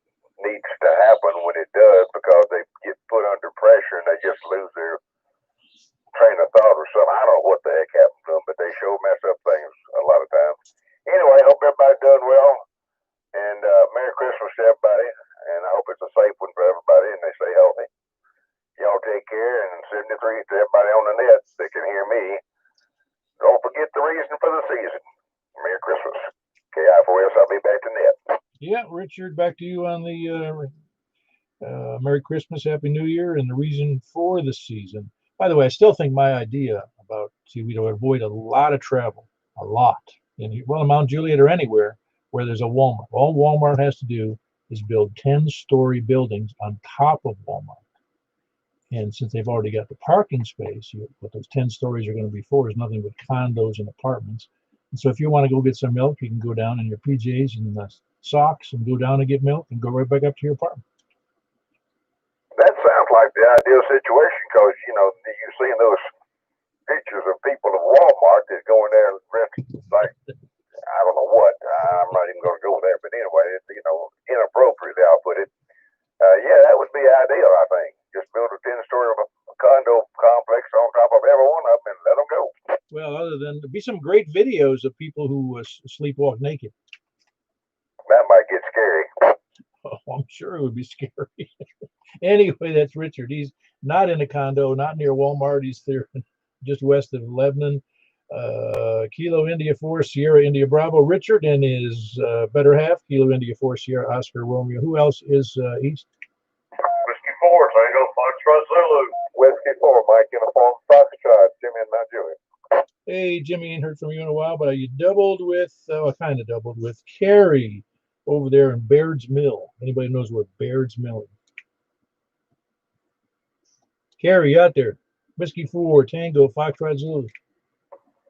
C: needs to happen when it does, because they get put under pressure and they just lose their train of thought or something. I don't know what the heck happened to them, but they sure mess up things a lot of times. Anyway, hope everybody's doing well, and Merry Christmas to everybody, and I hope it's a safe one for everybody, and they say take care, and 73 to everybody on the net that can hear me. Don't forget the reason for the season. Merry Christmas. KI4S, I'll be back to net.
A: Yeah, Richard, back to you on the Merry Christmas, Happy New Year, and the reason for the season. By the way, I still think my idea about to avoid a lot of travel, a lot, in Mount Juliet or anywhere where there's a Walmart. All Walmart has to do is build 10-story buildings on top of Walmart. And since they've already got the parking space, what those 10 stories are going to be for is nothing but condos and apartments. And so if you want to go get some milk, you can go down in your PJs and socks and go down and get milk and go right back up to your apartment.
C: That sounds like the ideal situation because, you see those pictures of people at Walmart that go in there and rent, like, I don't know what. I'm not even going to go there. But anyway, it's, inappropriately, I'll put it. Yeah, that would be ideal, I think. Just build a 10-story condo complex on top of every one of them and let them go.
A: Well, other than there'd be some great videos of people who sleepwalk naked.
C: That might get scary.
A: Oh, I'm sure it would be scary. Anyway, that's Richard. He's not in a condo, not near Walmart. He's there just west of Lebanon. Kilo India 4 Sierra India Bravo. Richard and his better half, Kilo India 4 Sierra Oscar Romeo. Who else is east?
C: Whiskey 4, Tango Foxtrot Zulu. Whiskey 4, Mike Uniform Foxtrot. Jimmy and Mount Juliet.
A: Hey, Jimmy, ain't heard from you in a while, but you doubled with, kind of doubled with Carrie over there in Baird's Mill. Anybody knows where Baird's Mill is? Carrie, out there. Whiskey 4, Tango, Foxtrot Zulu.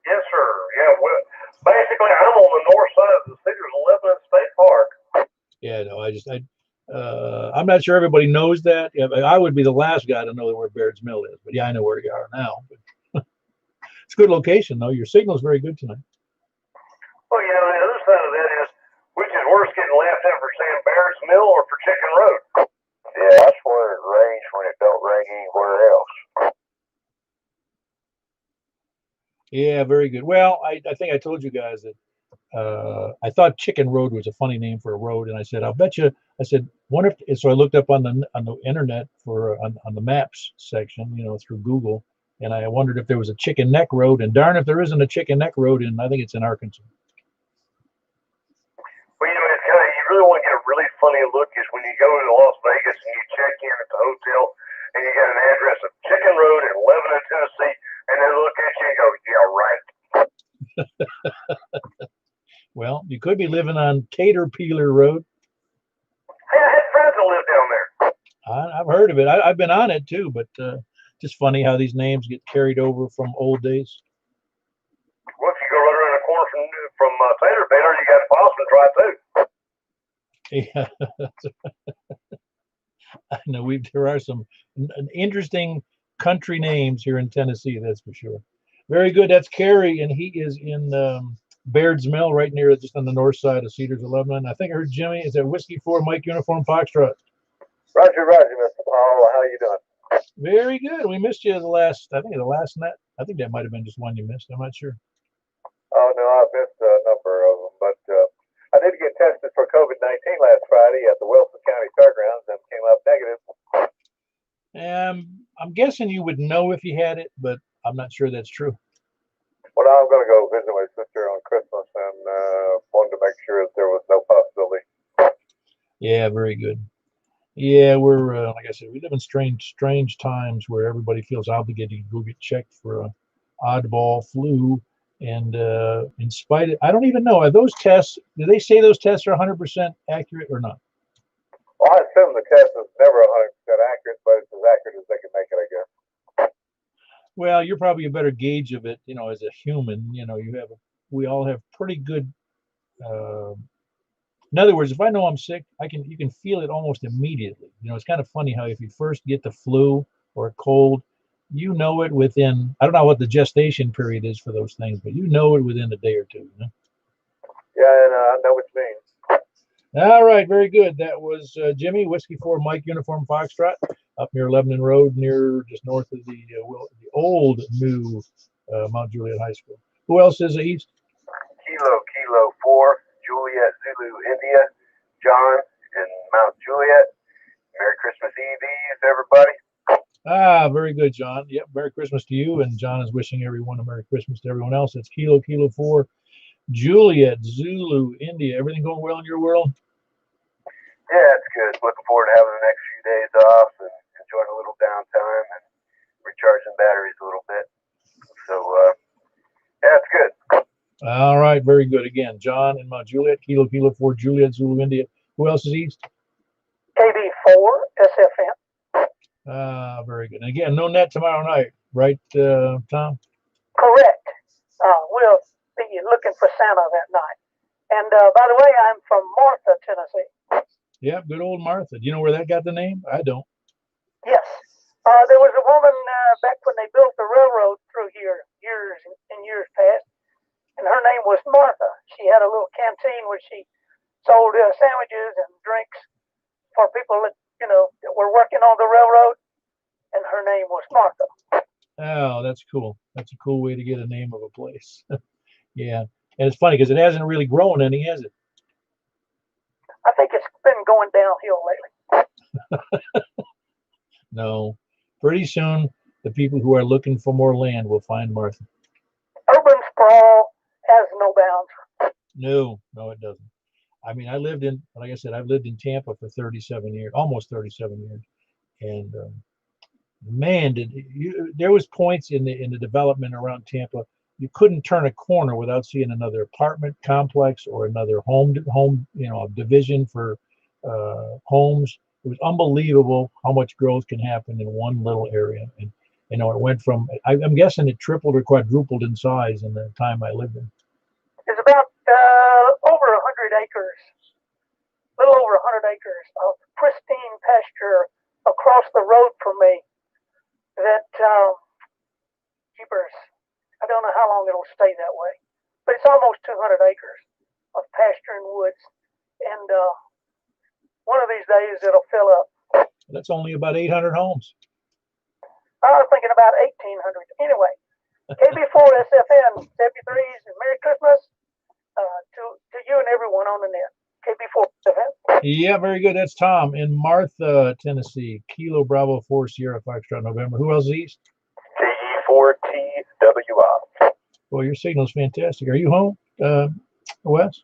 C: Yes, sir. Yeah, well, basically, I'm on the north side of the Cedars of Lebanon State Park.
A: Yeah, no, I'm not sure everybody knows that. Yeah, I would be the last guy to know where Baird's Mill is, but yeah, I know where you are now. But it's a good location, though. Your signal's very good tonight.
C: Well, the other side of that is, which is worse, getting laughed at for saying Baird's Mill or for Chicken Road? Yeah, that's where it rains when it don't rain anywhere else.
A: Yeah, very good. Well, I think I told you guys that I thought Chicken Road was a funny name for a road, and I said, I'll bet you. I said, wonder if. So I looked up on the internet for on the maps section, through Google, and I wondered if there was a Chicken Neck Road, and darn if there isn't a Chicken Neck Road I think it's in Arkansas.
C: Well, it's kind of, you really want to get a really funny look is when you go to Las Vegas and you check in at the hotel and you got an address of Chicken Road in Lebanon, Tennessee, and they look at you and go, yeah, right.
A: Well, you could be living on Caterpillar Road.
C: Hey, I had friends that live down there.
A: I've heard of it. I've been on it too, but just funny how these names get carried over from old days.
C: Well, if you go right around the corner from Tater Baylor, you got Boston Drive too.
A: Yeah, I know there are some interesting country names here in Tennessee, that's for sure. Very good. That's Kerry, and he is in Baird's Mill, right near, just on the north side of Cedars of Lebanon. I think I heard Jimmy. Is that Whiskey 4 Mike Uniform Foxtrot?
C: Roger, Mr. Paul. How you doing?
A: Very good. We missed you the last net. I think that might have been just one you missed. I'm not sure.
C: Oh, no, I missed a number of them, but I did get tested for COVID-19 last Friday at the Wilson County Fairgrounds and came up negative.
A: I'm guessing you would know if you had it, but I'm not sure that's true.
C: Well, I'm going to go visit my sister on Christmas and wanted to make sure that there was no possibility.
A: Yeah, very good. Yeah, we're like I said, we live in strange times where everybody feels obligated to go get checked for a oddball flu. And in spite of, I don't even know, are those tests, do they say those tests are 100% accurate or not?
C: Well, I assume the test is never 100% accurate, but it's as accurate as they can make it, I guess.
A: Well, you're probably a better gauge of it, as a human. We all have pretty good. In other words, if I know I'm sick, you can feel it almost immediately. It's kind of funny how if you first get the flu or a cold, you know it within, I don't know what the gestation period is for those things, but you know it within a day or two.
C: Yeah, and I know what you mean.
A: All right, very good. That was Jimmy, Whiskey 4 Mike Uniform Foxtrot, up near Lebanon Road, just north of the old new Mount Juliet High School. Who else is east?
C: Kilo 4 Juliet Zulu India, John in Mount Juliet. Merry Christmas Eve, everybody.
A: Ah, very good, John. Yep, Merry Christmas to you. And John is wishing everyone a Merry Christmas to everyone else. It's Kilo 4, Juliet, Zulu, India. Everything going well in your world?
D: Yeah, it's good. Looking forward to having the next few days off and enjoying a little downtime and recharging batteries a little bit. So, yeah, it's good.
A: All right, very good. Again, John and Mount Juliet, Kilo 4, Juliet, Zulu, India. Who else is east?
B: KB4 SFM.
A: Ah, very good. And again, no net tomorrow night, right, Tom?
B: Correct. We'll be looking for Santa that night. And by the way, I'm from Martha, Tennessee.
A: Yeah, good old Martha. Do you know where that got the name? I don't.
B: Yes. There was a woman back when they built the railroad through here years and years past, and her name was Martha. She had a little canteen where she sold sandwiches and drinks for people that that were working on the railroad, and her name was Martha.
A: Oh, that's cool. That's a cool way to get a name of a place. Yeah, and it's funny because it hasn't really grown any, has it?
B: I think it's been going downhill lately.
A: No. Pretty soon, the people who are looking for more land will find Martha.
B: Urban sprawl has no bounds.
A: No, no, it doesn't. I mean, like I said, I've lived in Tampa for 37 years, almost 37 years, and man, there was points in the development around Tampa. You couldn't turn a corner without seeing another apartment complex or another home, division for homes. It was unbelievable how much growth can happen in one little area. And it went from, I'm guessing it tripled or quadrupled in size in the time I lived in.
B: It's about over 100 acres, a little over 100 acres of pristine pasture across the road from me that, keepers, I don't know how long it'll stay that way, but it's almost 200 acres of pasture and woods. And one of these days it'll fill up.
A: That's only about 800 homes.
B: I was thinking about 1,800. Anyway, KB4SFN, 73s, and Merry Christmas to you and everyone on the net. KB4SFN.
A: Yeah, very good. That's Tom in Martha, Tennessee. Kilo Bravo 4 Sierra Foxtrot November. Who else is east?
D: KE4TWI.
A: Well, your signal's fantastic. Are you home, Wes?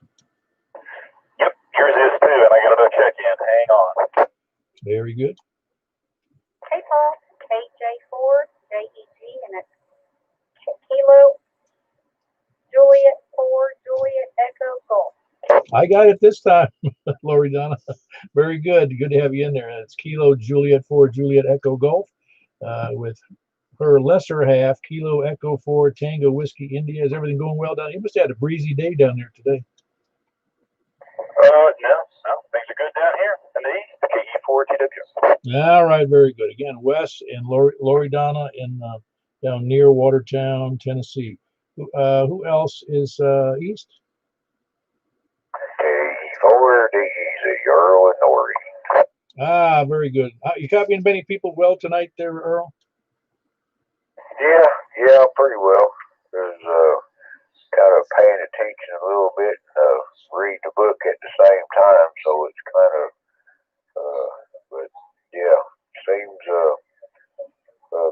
D: Yep, yours is too, and I got to check in. Hang on.
A: Very good.
E: Hey, Paul. KJ4, JEG, and it's Kilo Juliet 4, Juliet Echo Golf.
A: I got it this time, Lori Donna. Very good. Good to have you in there. It's Kilo Juliet 4, Juliet Echo Golf with her lesser half, Kilo Echo 4, Tango Whiskey India. Is everything going well down there? You must have had a breezy day down there today.
D: No, things are good down here in the east. KE4TW.
A: All right, very good. Again, Wes and Lori Donna in down near Watertown, Tennessee. Who else is east?
C: KE4DZ, Earl and Nori.
A: Ah, very good. You copying many people well tonight there, Earl?
C: Yeah, pretty well. There's kind of paying attention a little bit and read the book at the same time, so it's kind of, but yeah, seems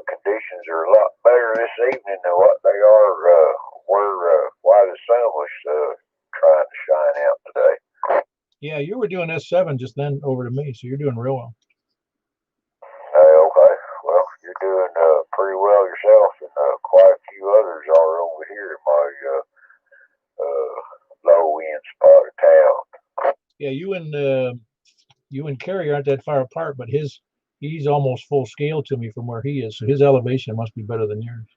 C: conditions are a lot better this evening than what they were while the sun was trying to shine out today.
A: Yeah, you were doing S7 just then over to me, so you're doing real well.
C: Okay. Well, you're doing pretty well yourself, and quite a few others are over here in my low end spot of town.
A: Yeah, you and Kerry aren't that far apart, but he's almost full scale to me from where he is, so his elevation must be better than yours.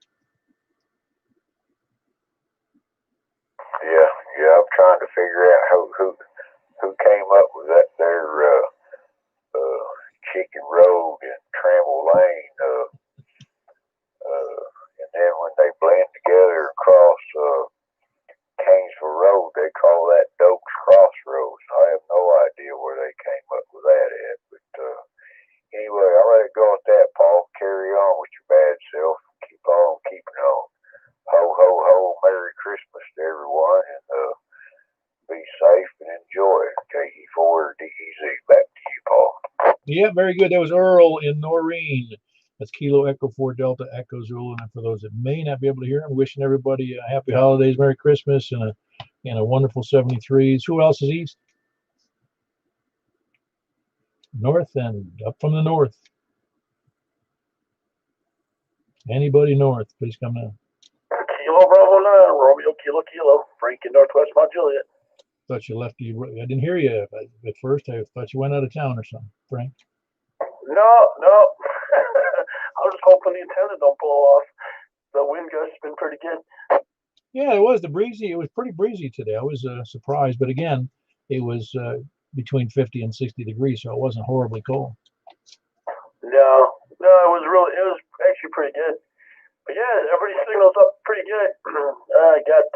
C: Yeah, I'm trying to figure out who came up with that there Chicken Road and Trammell Lane, and then when they blend together across Kingsville Road, they call that Dokes Crossroads. I have no idea where they came up with that at, but anyway, I'll let it go at that, Paul. Carry on with your bad self. Keep on keeping on. Ho, ho, ho. Merry Christmas to everyone, and be safe and enjoy. KE4DEZ. Back to you, Paul.
A: Yeah, very good. That was Earl in Noreen. That's Kilo Echo 4 Delta Echo Zulu. And for those that may not be able to hear, I'm wishing everybody a happy holidays, Merry Christmas, and a wonderful 73s. Who else is east? North, and up from the north. Anybody north, please come down.
C: Kilo Bravo 9, Romeo Kilo, Frank in Northwest Mount Juliet.
A: Thought you left. I didn't hear you at first. I thought you went out of town or something, Frank.
C: No. I was just hoping the antenna don't blow off. The wind gust has been pretty good.
A: Yeah, it was it was pretty breezy today. I was surprised, but again, it was between 50 and 60 degrees, so it wasn't horribly cold.
C: No, it was actually pretty good. But yeah, everybody signals up pretty good. I got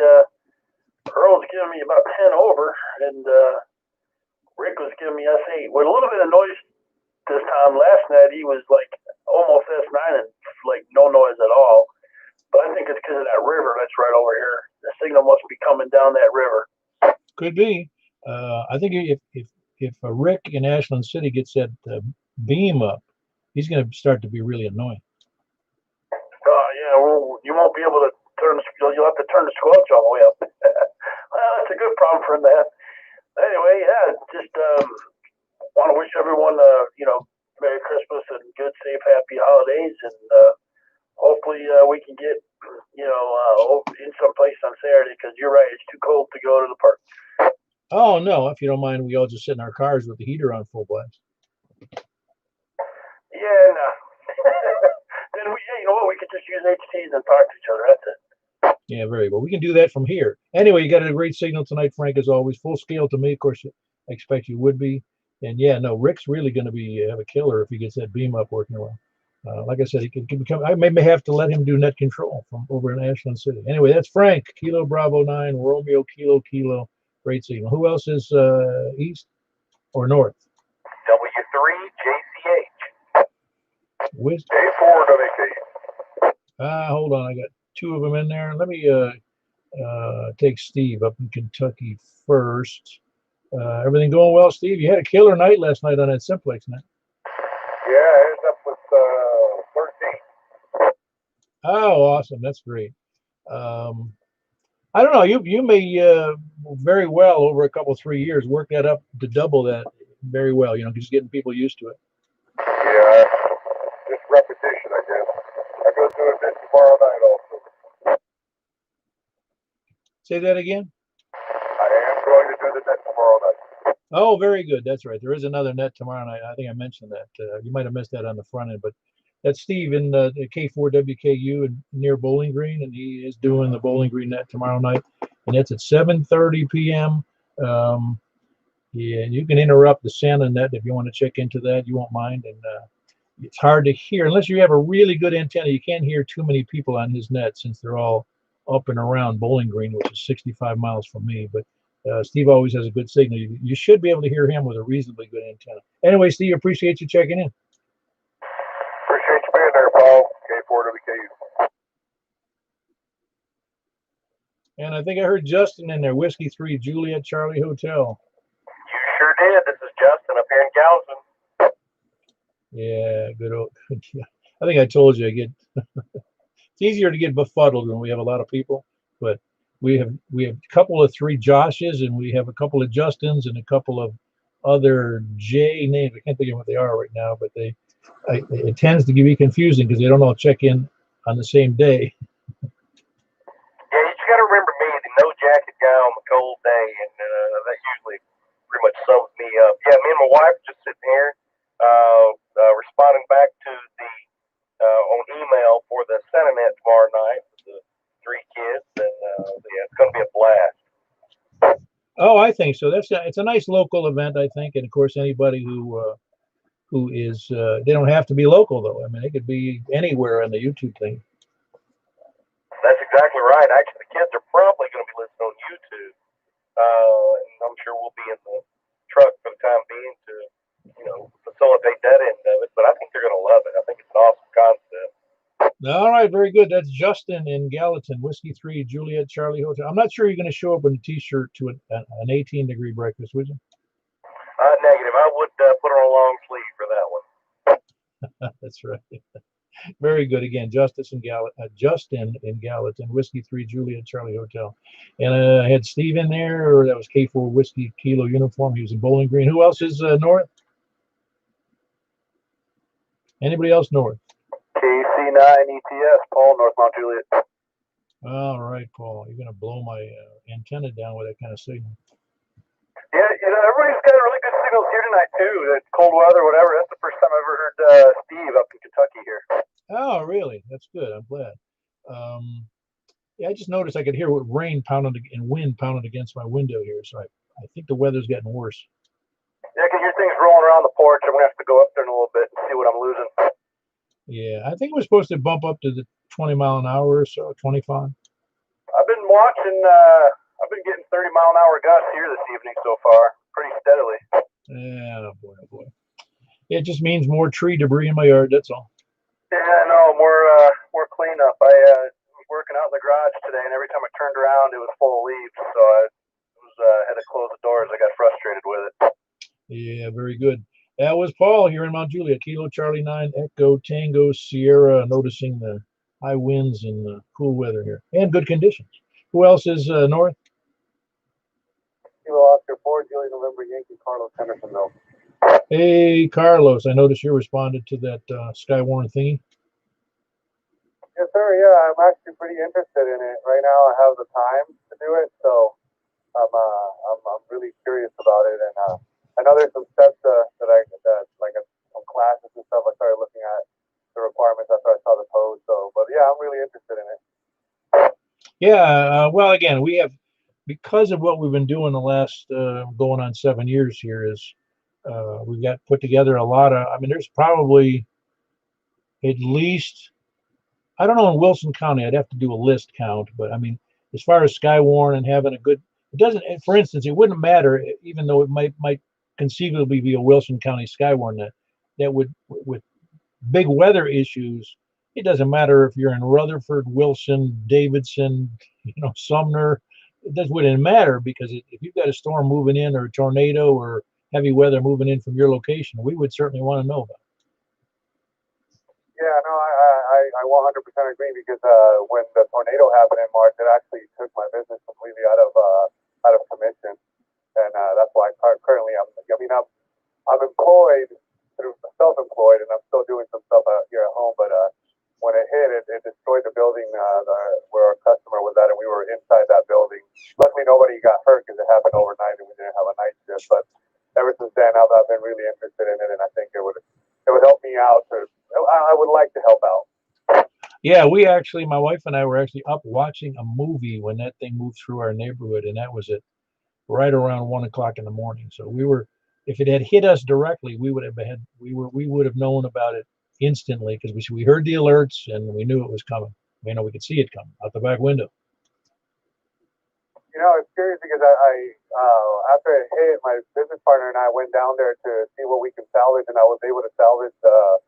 C: Earl's giving me about 10 over, and Rick was giving me S8 with a little bit of noise this time. Last night he was like almost S9 and like no noise at all. But I think it's because of that river that's right over here. The signal must be coming down that river.
A: Could be. I think if Rick in Ashland City gets that beam up, he's going to start to be really annoying.
C: Yeah, well, you won't be able to you'll have to turn the squelch all the way up. Well, that's a good problem for him to have. Anyway, yeah, just want to wish everyone, Merry Christmas and good, safe, happy holidays, and hopefully we can get, in some place on Saturday, because you're right, it's too cold to go to the park.
A: Oh, no, if you don't mind, we all just sit in our cars with the heater on full blast.
C: Yeah, no. Then you know what, we could just use HTs and talk to each other, that's it.
A: Yeah, very well. We can do that from here. Anyway, you got a great signal tonight, Frank, as always. Full scale to me, of course, I expect you would be. And yeah, no, Rick's really going to have a killer if he gets that beam up working well. Like I said, he can become. I may have to let him do net control from over in Ashland City. Anyway, that's Frank, Kilo Bravo 9, Romeo Kilo. Great signal. Who else is east or north?
D: W3 JCH.
A: With
C: A4 WK.
A: hold on, I got two of them in there. Let me take Steve up in Kentucky first. Everything going well, Steve? You had a killer night last night on that Simplex net.
C: Yeah, I ended up with 13.
A: Oh, awesome. That's great. I don't know. You may very well over a couple 3 years work that up to double that very well. Just getting people used to it.
C: Yeah, just repetition, I guess. I'm going to do it tomorrow night also.
A: Say that again.
C: I am going to do the net tomorrow night.
A: Oh, very good. That's right. There is another net tomorrow night. I think I mentioned that. You might have missed that on the front end, but that's Steve in the K4WKU and near Bowling Green, and he is doing the Bowling Green net tomorrow night, and it's at 7:30 p.m. Yeah, and you can interrupt the Santa net if you want to check into that. You won't mind, and it's hard to hear unless you have a really good antenna. You can't hear too many people on his net since they're all up and around Bowling Green, which is 65 miles from me. But Steve always has a good signal. You should be able to hear him with a reasonably good antenna. Anyway, Steve, appreciate you checking in.
C: Appreciate you being there, Paul. K4WKU.
A: And I think I heard Justin in there, Whiskey 3 Juliet Charlie Hotel.
D: You sure did. This is Justin up here in Galveston.
A: Yeah, good old. I think I told you it's easier to get befuddled when we have a lot of people, but we have a couple of 3 Joshes, and we have a couple of Justins and a couple of other J names. I can't think of what they are right now, but it tends to be confusing because they don't all check in on the same day.
D: Yeah, you just got to remember me, the no jacket guy on the cold day, and that usually pretty much sums me up. Yeah, me and my wife just sitting here responding back to the on email for the Santa net tomorrow night with the 3 kids, and yeah, it's going to be a blast.
A: Oh, I think so. It's a nice local event, I think, and of course anybody who is they don't have to be local though. I mean, they could be anywhere on the YouTube thing.
D: That's exactly right. Actually, the kids are probably going to be listening on YouTube, and I'm sure we'll be in the truck for the time being to, facilitate that end of it. But I think they're going to love it. I think it's an awesome concept.
A: All right, very good. That's Justin in Gallatin, Whiskey 3 Juliet Charlie Hotel. I'm not sure you're going to show up in a T-shirt to an 18-degree breakfast, would you?
D: Negative. I would put on a long sleeve for that one.
A: That's right. Very good. Again, Justin in Gallatin, Whiskey 3 Juliet Charlie Hotel. And I had Steve in there, or that was K4 Whiskey Kilo uniform. He was in Bowling Green. Who else is north? Anybody else north?
D: KC9 ETS, Paul, North Mount Juliet.
A: All right, Paul. You're going to blow my antenna down with that kind of signal.
D: Yeah, everybody's got really good signals here tonight, too. It's cold weather, whatever. That's the first time I ever heard Steve up in Kentucky here.
A: Oh, really? That's good. I'm glad. Yeah, I just noticed I could hear rain pounding and wind pounding against my window here. So I think the weather's getting worse.
D: Yeah, I can hear things rolling around the porch. I'm going to have to go up there in a little bit and see what I'm losing.
A: Yeah, I think we're supposed to bump up to the 20 mile an hour or so, 25.
D: I've been watching, I've been getting 30-mile-an-hour gusts here this evening so far, pretty steadily.
A: Yeah, oh boy. It just means more tree debris in my yard, that's all.
D: Yeah, no, more cleanup. I was working out in the garage today, and every time I turned around, it was full of leaves, so I had to close the doors. I got frustrated with it.
A: Yeah, very good. That was Paul here in Mount Juliet, Kilo Charlie 9 Echo Tango Sierra, noticing the high winds and the cool weather here and good conditions. Who else is north?
C: Kilo Oscar 4, Julie November Yankee, Carlos Hendersonville.
A: Hey, Carlos, I noticed you responded to that Skywarn thingy.
C: Yes, sir. Yeah, I'm actually pretty interested in it. Right now, I have the time to do it, so I'm really curious about it. And I know there's some steps some classes and stuff. I started looking at the requirements after I saw the post. So, but yeah, I'm really interested in it.
A: Yeah, well, again, we have, because of what we've been doing the last going on 7 years here, is we've got put together a lot of, I mean, there's probably at least, I don't know, in Wilson County, I'd have to do a list count, but I mean, as far as Skywarn and having a good, it doesn't, for instance, it wouldn't matter, even though it might conceivably be a Wilson County Skywarn that would, with big weather issues, it doesn't matter if you're in Rutherford, Wilson, Davidson, Sumner, it just wouldn't matter, because if you've got a storm moving in or a tornado or heavy weather moving in from your location, we would certainly want to know about it.
C: Yeah, no, I 100% agree, because when the tornado happened in March, it actually took my business completely out of commission, and that's why currently I'm employed through self-employed, and I'm still doing some stuff here at home. But when it hit, it destroyed the building where our customer was at, and we were inside that building. Luckily, nobody got hurt because it happened overnight, and we didn't have a night shift. But ever since then, I've been really interested in it, and I think it would help me out. I would like to help out.
A: Yeah, my wife and I were actually up watching a movie when that thing moved through our neighborhood, and that was at right around 1 o'clock in the morning. So if it had hit us directly, we would have known about it instantly, because we heard the alerts and we knew it was coming. We could see it coming out the back window.
C: It's curious, because I after it hit, my business partner and I went down there to see what we can salvage, and I was able to salvage the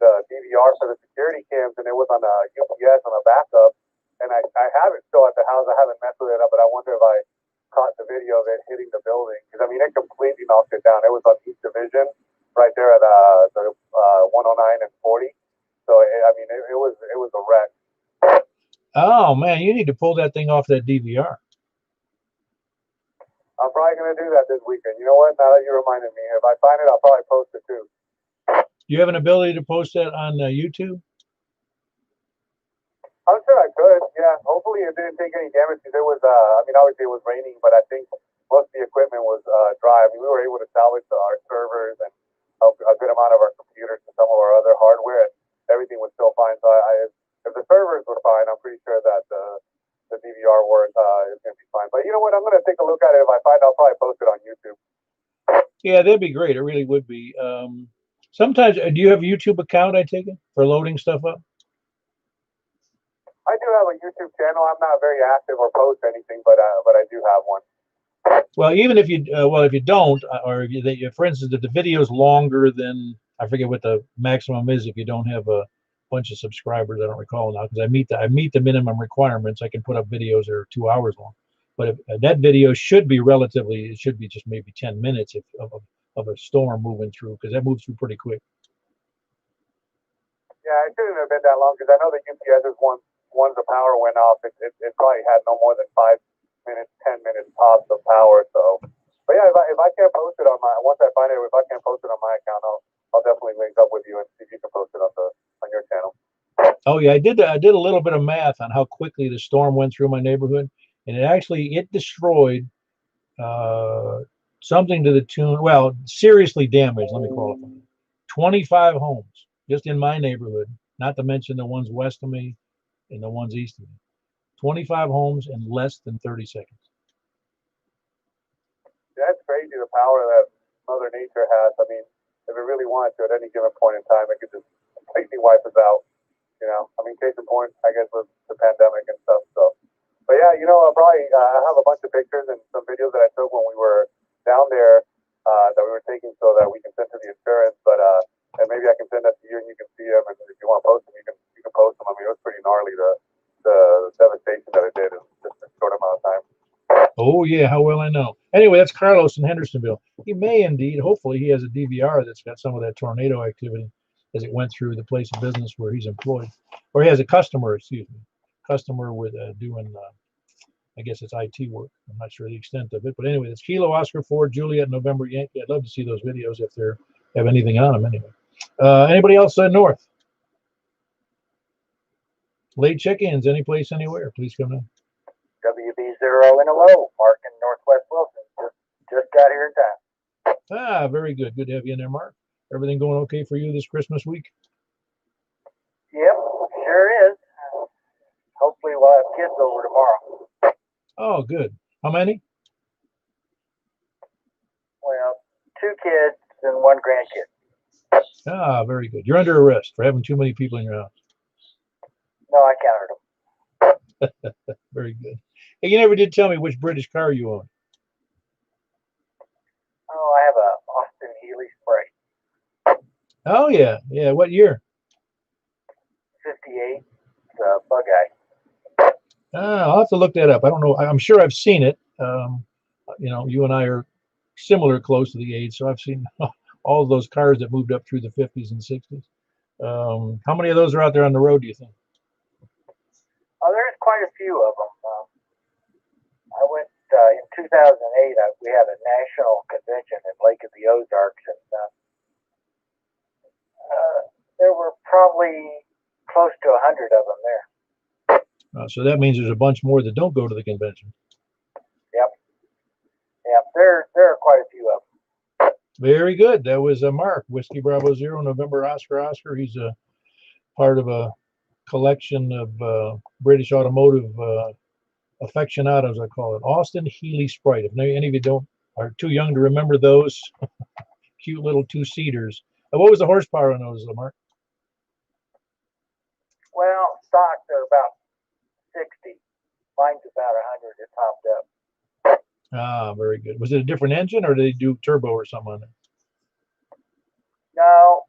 C: DVR for the security cams, and it was on a UPS on a backup, and I have it still at the house. I haven't messed with it, but I wonder if I caught the video of it hitting the building, because I mean, it completely knocked it down. It was on East Division, right there at the 109 and 40. So it was a wreck.
A: Oh man, you need to pull that thing off that DVR.
C: I'm probably gonna do that this weekend. You know what? Now that you reminded me, if I find it, I'll probably post it too.
A: Do you have an ability to post that on YouTube?
C: I'm sure I could. Yeah. Hopefully, it didn't take any damage, because it was. Obviously it was raining, but I think most of the equipment was dry. I mean, we were able to salvage our servers and a good amount of our computers and some of our other hardware, and everything was still fine. So if the servers were fine, I'm pretty sure that the DVR work is going to be fine. But you know what? I'm going to take a look at it. If I find, I'll probably post it on YouTube.
A: Yeah, that'd be great. It really would be. Sometimes, do you have a YouTube account, I take it, for loading stuff up?
C: I do have a YouTube channel. I'm not very active or post anything, but I do have one.
A: Well, even if you if you don't, or for instance, if the video is longer than, I forget what the maximum is, if you don't have a bunch of subscribers, I don't recall now, because I meet the minimum requirements. I can put up videos that are 2 hours long, but if, that video should be it should be just maybe 10 minutes of a storm moving through, because that moves through pretty quick.
C: Yeah, it shouldn't have been that long because I know the UPS's once the power went off, it probably had no more than 5 minutes, 10 minutes tops of power. So, but yeah, if I can't post it on my once I find it, if I can't post it on my account, I'll definitely link up with you and see if you can post it on your channel.
A: Oh yeah, I did a little bit of math on how quickly the storm went through my neighborhood, and it destroyed something to the tune, well, seriously damaged, let me qualify, 25 homes just in my neighborhood, not to mention the ones west of me and the ones east of me. 25 homes in less than 30 seconds.
C: That's crazy, the power that Mother Nature has. I mean, if it really wanted to at any given point in time, it could just completely wipe us out. You know, I mean, case in point, I guess, with the pandemic and stuff. So, but yeah, I'll probably I have a bunch of pictures and some videos that I took when we were down there that we were taking so that we can send to the insurance. But and maybe I can send that to you and you can see them. And if you want to post them, you can post them. I mean, it was pretty gnarly the devastation that it did in just a short amount of time.
A: Oh yeah, how well I know. Anyway, that's Carlos in Hendersonville. He may indeed, hopefully he has a DVR that's got some of that tornado activity as it went through the place of business where he's employed. Or he has a customer, customer with doing, I guess it's IT work. I'm not sure the extent of it. But anyway, it's Kilo Oscar 4, Juliet, November Yankee. I'd love to see those videos if they have anything on them anyway. Anybody else north? Late check-ins, any place, anywhere, please come in.
B: WB0 in a low, Mark in Northwest Wilson. Just got here in time.
A: Ah, very good. Good to have you in there, Mark. Everything going okay for you this Christmas week?
B: Yep, sure is. Hopefully we'll have kids over tomorrow.
A: Oh, good. How many?
B: Well, 2 kids and 1 grandkid.
A: Ah, very good. You're under arrest for having too many people in your house.
B: No, I counted them.
A: Very good. Hey, you never did tell me which British car you own.
B: Oh, I have a Austin Healey Spray.
A: Oh, yeah. Yeah, what year?
B: 58. It's a Bug-Eye.
A: Ah, I'll have to look that up. I don't know. I'm sure I've seen it. You and I are similar close to the age, so I've seen all of those cars that moved up through the 50s and 60s. How many of those are out there on the road, do you think?
B: Oh, there's quite a few of them. I went in 2008. We had a national convention in Lake of the Ozarks, and there were probably close to 100 of them there.
A: So that means there's a bunch more that don't go to the convention.
B: Yep. There are quite a few of them.
A: Very good. That was Mark, Whiskey Bravo 0, November Oscar. He's a part of a collection of British automotive aficionados, I call it. Austin Healey Sprite. If any of you are too young to remember those cute little 2-seaters. What was the horsepower on those, Mark?
B: Well, stock they're about 60. Mine's about 100. It topped up.
A: Ah, very good. Was it a different engine, or did they do turbo or something on it?
B: No,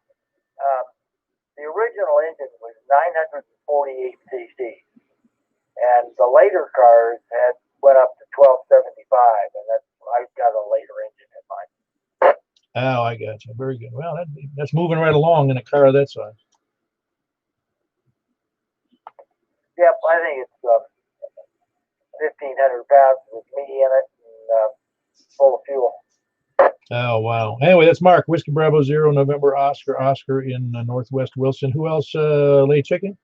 B: the original engine was 948 cc, and the later cars went up to 1275, and I've got a later engine in mine.
A: Oh, I got you. Very good. Well, that's moving right along in a car of that size.
B: Yep, I think it's 1,500 pounds with me in it and full of fuel.
A: Oh, wow. Anyway, that's Mark, Whiskey Bravo 0, November Oscar in Northwest Wilson. Who else lay chicken?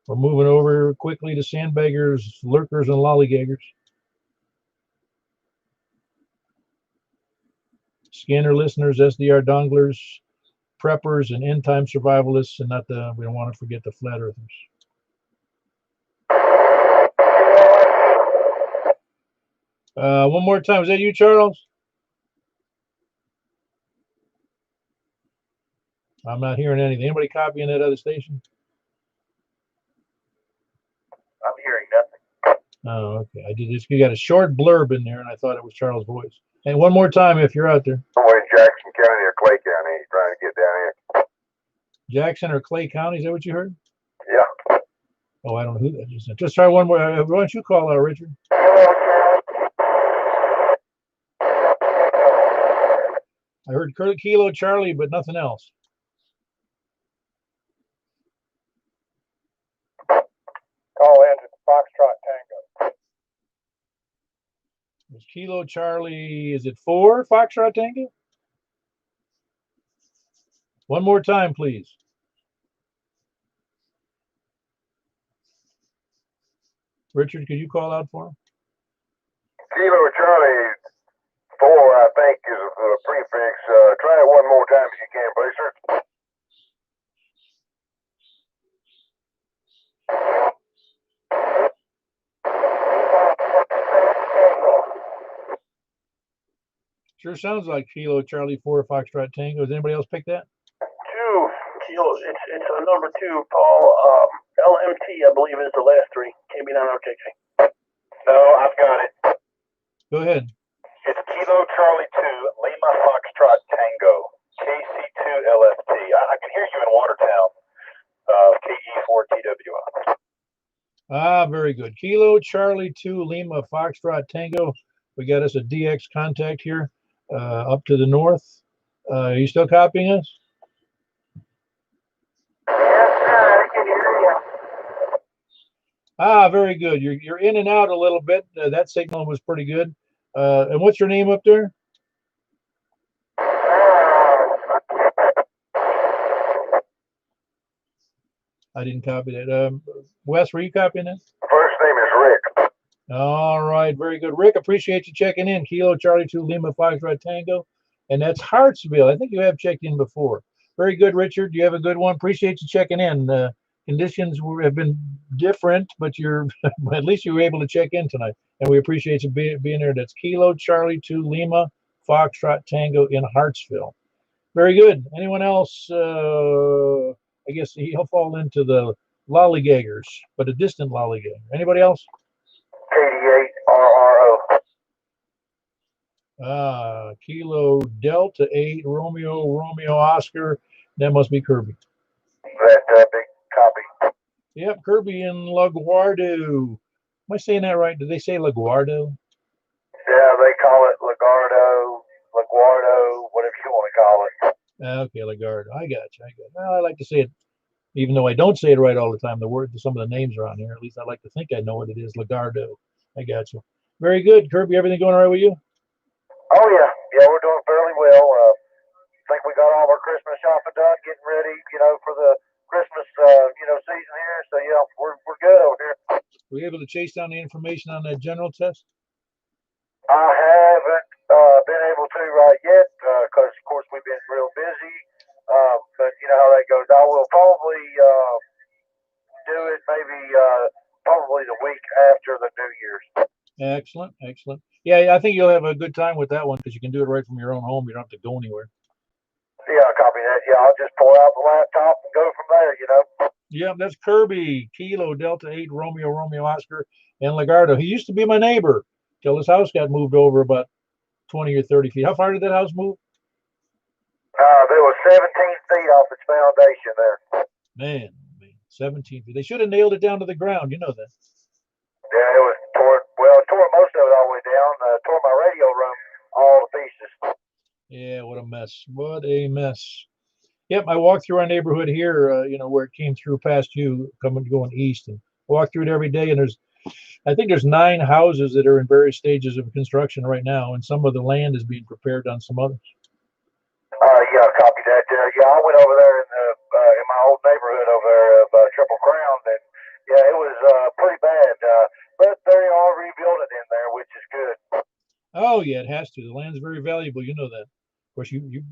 A: We're moving over quickly to sandbaggers, lurkers, and lollygaggers. Scanner listeners, SDR donglers, preppers, and end-time survivalists, and we don't want to forget the flat earthers. One more time. Is that you, Charles? I'm not hearing anything. Anybody copying that other station?
B: I'm hearing nothing.
A: Oh, okay. You got a short blurb in there, and I thought it was Charles' voice. And one more time, if you're out there.
C: Somewhere in Jackson County or Clay County, he's trying to get down here.
A: Jackson or Clay County, is that what you heard?
C: Yeah.
A: Oh, I don't know who that is. Just try one more. Why don't you call Richard? I heard Kilo Charlie, but nothing else.
C: Call in to Foxtrot Tango.
A: It's Kilo Charlie, is it 4 Foxtrot Tango? One more time, please. Richard, could you call out for him?
C: Kilo Charlie 4, I think, is the prefix. Try it one more time if you can, please, sir.
A: Sure sounds like Kilo Charlie 4 Foxtrot Tango. Does anybody else pick that?
F: 2 Kilo. It's a number 2, Paul. LMT, I believe, is the last 3. KB9RKK.
D: No, I've got it.
A: Go ahead.
D: It's Kilo Charlie 2, Lima Foxtrot Tango, KC2 LFT. I can hear you in Watertown, KE4TWI.
A: Ah, very good. Kilo Charlie 2 Lima Foxtrot Tango. We got us a DX contact here up to the north. Are you still copying us?
E: Yes, sir. I can hear you.
A: Ah, very good. You're in and out a little bit. That signal was pretty good. And what's your name up there? I didn't copy that. Wes, were you copying that?
C: First name is Rick.
A: All right, very good. Rick, appreciate you checking in. Kilo Charlie 2 Lima Foxtrot Tango. And that's Hartsville. I think you have checked in before. Very good, Richard. You have a good one. Appreciate you checking in. Conditions have been different, but you're at least you were able to check in tonight. And we appreciate you being there. That's Kilo Charlie 2 Lima Foxtrot Tango in Hartsville. Very good. Anyone else? I guess he'll fall into the lollygaggers, but a distant lollygagger. Anybody else?
C: KD8RRO.
A: Kilo Delta 8 Romeo Oscar. That must be Kirby.
C: That big copy.
A: Yep, Kirby in LaGuardo. Am I saying that right? Did they say LaGuardo?
C: Yeah, they call it LaGuardo, whatever you want to call it.
A: Okay, LaGuardo. I got you. Well, I like to say it, even though I don't say it right all the time. Some of the names are on here. At least I like to think I know what it is. LaGuardo. I got you. Very good, Kirby. Everything going all right with you?
C: Oh yeah, we're doing fairly well. Think we got all our Christmas shopping done, getting ready, for the Christmas, season here. So yeah, we're good over here.
A: Were you able to chase down the information on that general test?
C: I haven't been able to right yet because, of course, we've been real busy. But you know how that goes. I will probably do it maybe probably the week after the New Year's.
A: Excellent, excellent. Yeah, I think you'll have a good time with that one because you can do it right from your own home. You don't have to go anywhere.
C: Yeah, copy that. Yeah, I'll just pull out the laptop and go from there,
A: Yeah, that's Kirby, Kilo Delta 8 Romeo Oscar in LaGuardo. He used to be my neighbor till his house got moved over about 20 or 30 feet. How far did that house move?
C: There was 17 feet off its foundation there.
A: Man, 17 feet. They should have nailed it down to the ground. You know that.
C: Yeah, it was tore most of it all the way down. Tore my radio room all to pieces.
A: Yeah, what a mess. What a mess. Yep, I walk through our neighborhood here, where it came through past you, going east, and walk through it every day. And I think there's 9 houses that are in various stages of construction right now, and some of the land is being prepared on some others.
C: Yeah, copy that. Yeah, I went over there in my old neighborhood over there of Triple Crown, and yeah, it was pretty bad. But they are rebuilding in there, which is good.
A: Oh yeah, it has to. The land's very valuable. You know that. Of course, you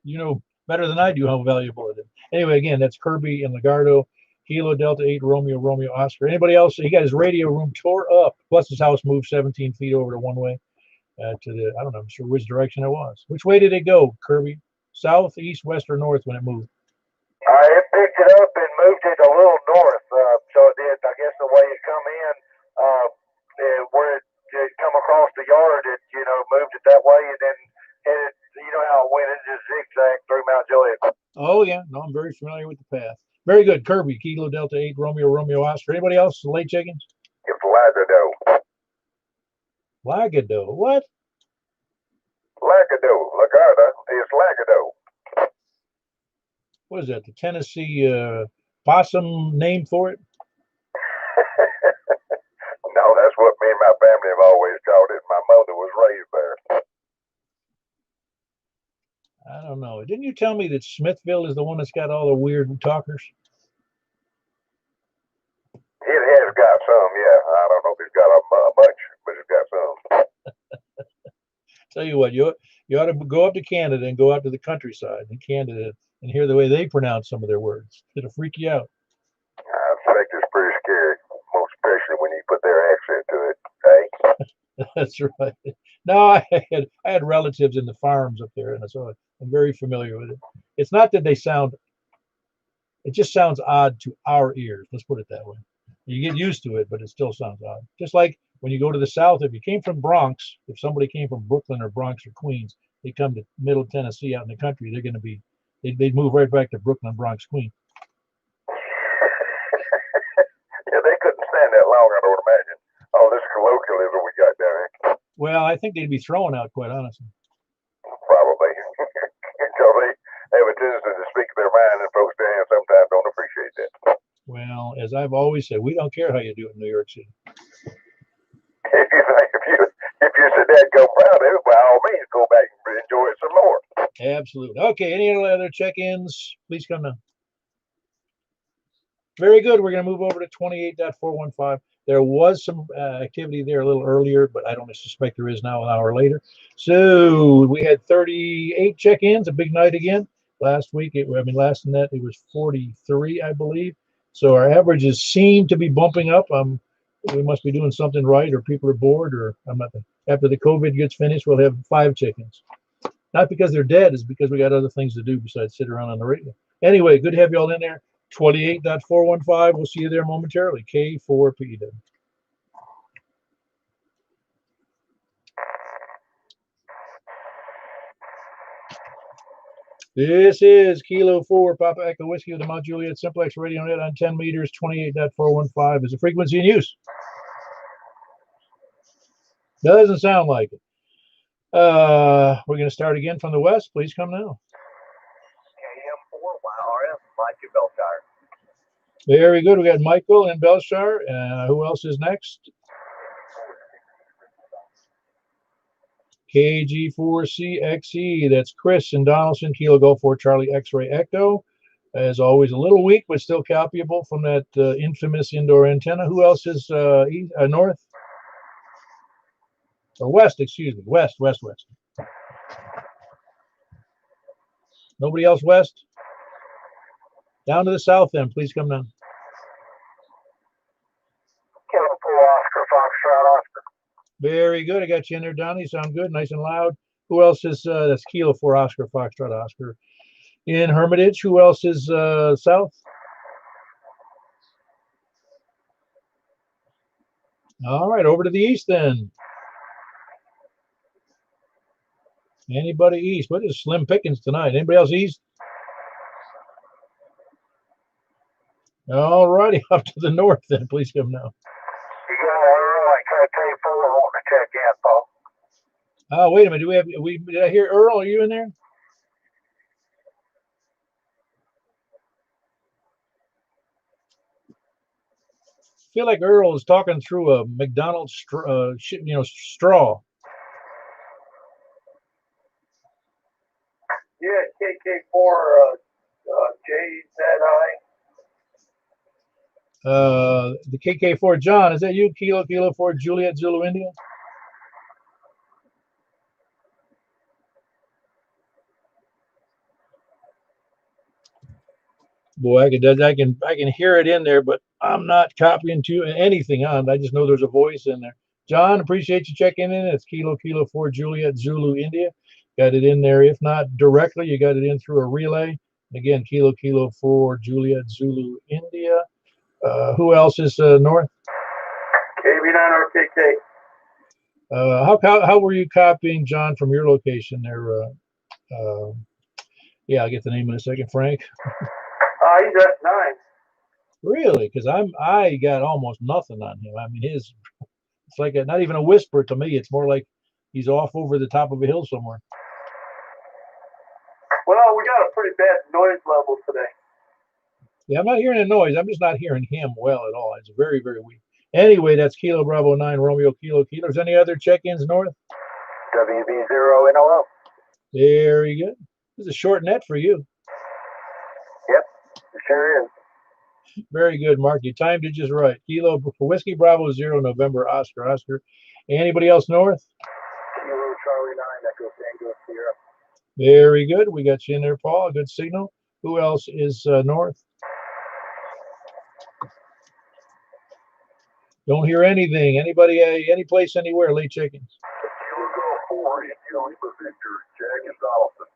A: you know better than I do how valuable it is. Anyway, again, that's Kirby and LaGuardo, Kilo Delta 8 Romeo Oscar. Anybody else? He got his radio room tore up. Plus, his house moved 17 feet over to one way. To the, I don't know, I'm sure which direction it was. Which way did it go, Kirby? South, east, west, or north when it moved?
C: It picked it up and moved it a little north. So it did. I guess the way it come in, where it come across the yard, it moved it that way and then headed. You know how it went. It just zigzagged through Mount Juliet.
A: Oh yeah, no, I'm very familiar with the path. Very good, Kirby, Kilo Delta 8 Romeo Oscar. Anybody else late check-ins?
C: It's Lagado.
A: Lagado. What?
C: Lagado. Lagarda is Lagado.
A: What is that? The Tennessee possum name for it?
C: No, that's what me and my family have always called it. My mother was raised there.
A: I don't know. Didn't you tell me that Smithville is the one that's got all the weird talkers?
C: It has got some, yeah. I don't know if it's got a much, but it's got some.
A: Tell you what, you ought to go up to Canada and go out to the countryside in Canada and hear the way they pronounce some of their words. It'll freak you out.
C: I suspect it's pretty scary, most especially when you put their accent to it. Hey?
A: That's right. No, I had relatives in the farms up there, and so I'm very familiar with it. It's not that they sound, it just sounds odd to our ears. Let's put it that way. You get used to it, but it still sounds odd. Just like when you go to the South, if you came from Bronx, if somebody came from Brooklyn or Bronx or Queens, they come to Middle Tennessee out in the country, they're going to be, they'd move right back to Brooklyn, Bronx, Queens.
C: Yeah, they couldn't stand that long, I don't imagine. Oh, this colloquialism we got down here.
A: Well, I think they'd be thrown out, quite honestly.
C: Probably. Because they have a tendency to speak their mind, and folks down here sometimes don't appreciate that.
A: Well, as I've always said, we don't care how you do it in New York City.
C: If you said that, go proud of it, by all means, go back and enjoy it some more.
A: Absolutely. Okay, any other check-ins? Please come now. Very good. We're going to move over to 28.415. There was some activity there a little earlier, but I don't suspect there is now an hour later. So we had 38 check-ins, a big night again. Last week, last net, it was 43, I believe. So our averages seem to be bumping up. We must be doing something right, or people are bored, or after the COVID gets finished, we'll have 5 check-ins. Not because they're dead, it's because we got other things to do besides sit around on the radio. Anyway, good to have you all in there. 28.415. We'll see you there momentarily. K4PW. This is Kilo 4 Papa Echo Whiskey with the Mount Juliet Simplex Radio Net on 10 meters. 28.415 is the frequency in use. Doesn't sound like it. We're going to start again from the west. Please come now.
B: AM4 YRF, Mike in Belshire.
A: Very good. We got Michael in Belshire. Who else is next? KG4CXE. That's Chris in Donaldson. Kilo Golf 4 Charlie X-Ray Echo. As always, a little weak, but still copyable from that infamous indoor antenna. Who else is north? Or west, excuse me. West. Nobody else west? Down to the south then. Please come down.
B: Kilo 4 Oscar, Foxtrot Oscar.
A: Very good. I got you in there, Donnie. Sound good, nice and loud. Who else is that's Kilo 4 Oscar, Foxtrot Oscar. In Hermitage, who else is south? All right, over to the east then. Anybody east? What is slim pickings tonight? Anybody else east? All righty, up to the north then. Please come now.
B: You got Earl at KK4 wanting to check in, Paul.
A: Oh, wait a minute. Did I hear Earl? Are you in there? I feel like Earl is talking through a McDonald's straw.
F: Yeah, KK4 JZI.
A: The KK4 John, is that you? Kilo 4 Juliet Zulu India? Boy, I can hear it in there, but I'm not copying to anything on. I just know there's a voice in there. John, appreciate you checking in. It's Kilo 4 Juliet Zulu India. Got it in there. If not directly, you got it in through a relay. Again, Kilo 4 Juliet Zulu India. Who else is north?
F: KB9RKK.
A: How were you copying, John, from your location there? Yeah, I'll get the name in a second. Frank.
F: He's at 9.
A: Really? Because I got almost nothing on him. I mean, it's like not even a whisper to me. It's more like He's off over the top of a hill somewhere.
F: Well, we got a pretty bad noise level today.
A: Yeah, I'm not hearing a noise. I'm just not hearing him well at all. It's very, very weak. Anyway, that's Kilo Bravo 9 Romeo Kilo Kilo. Is any other check-ins north?
B: WB0NOO.
A: Very good. This is a short net for you.
B: Yep, it sure is.
A: Very good, Mark. You timed it just right. Kilo Whiskey Bravo 0 November Oscar Oscar. Anybody else north?
F: Kilo Charlie 9 Echo Tango Sierra.
A: Very good. We got you in there, Paul. Good signal. Who else is north? Don't hear anything. Anybody, any place, anywhere, late chickens.
C: Kilo Golf 4, India Lima Victor, Jack and Donaldson.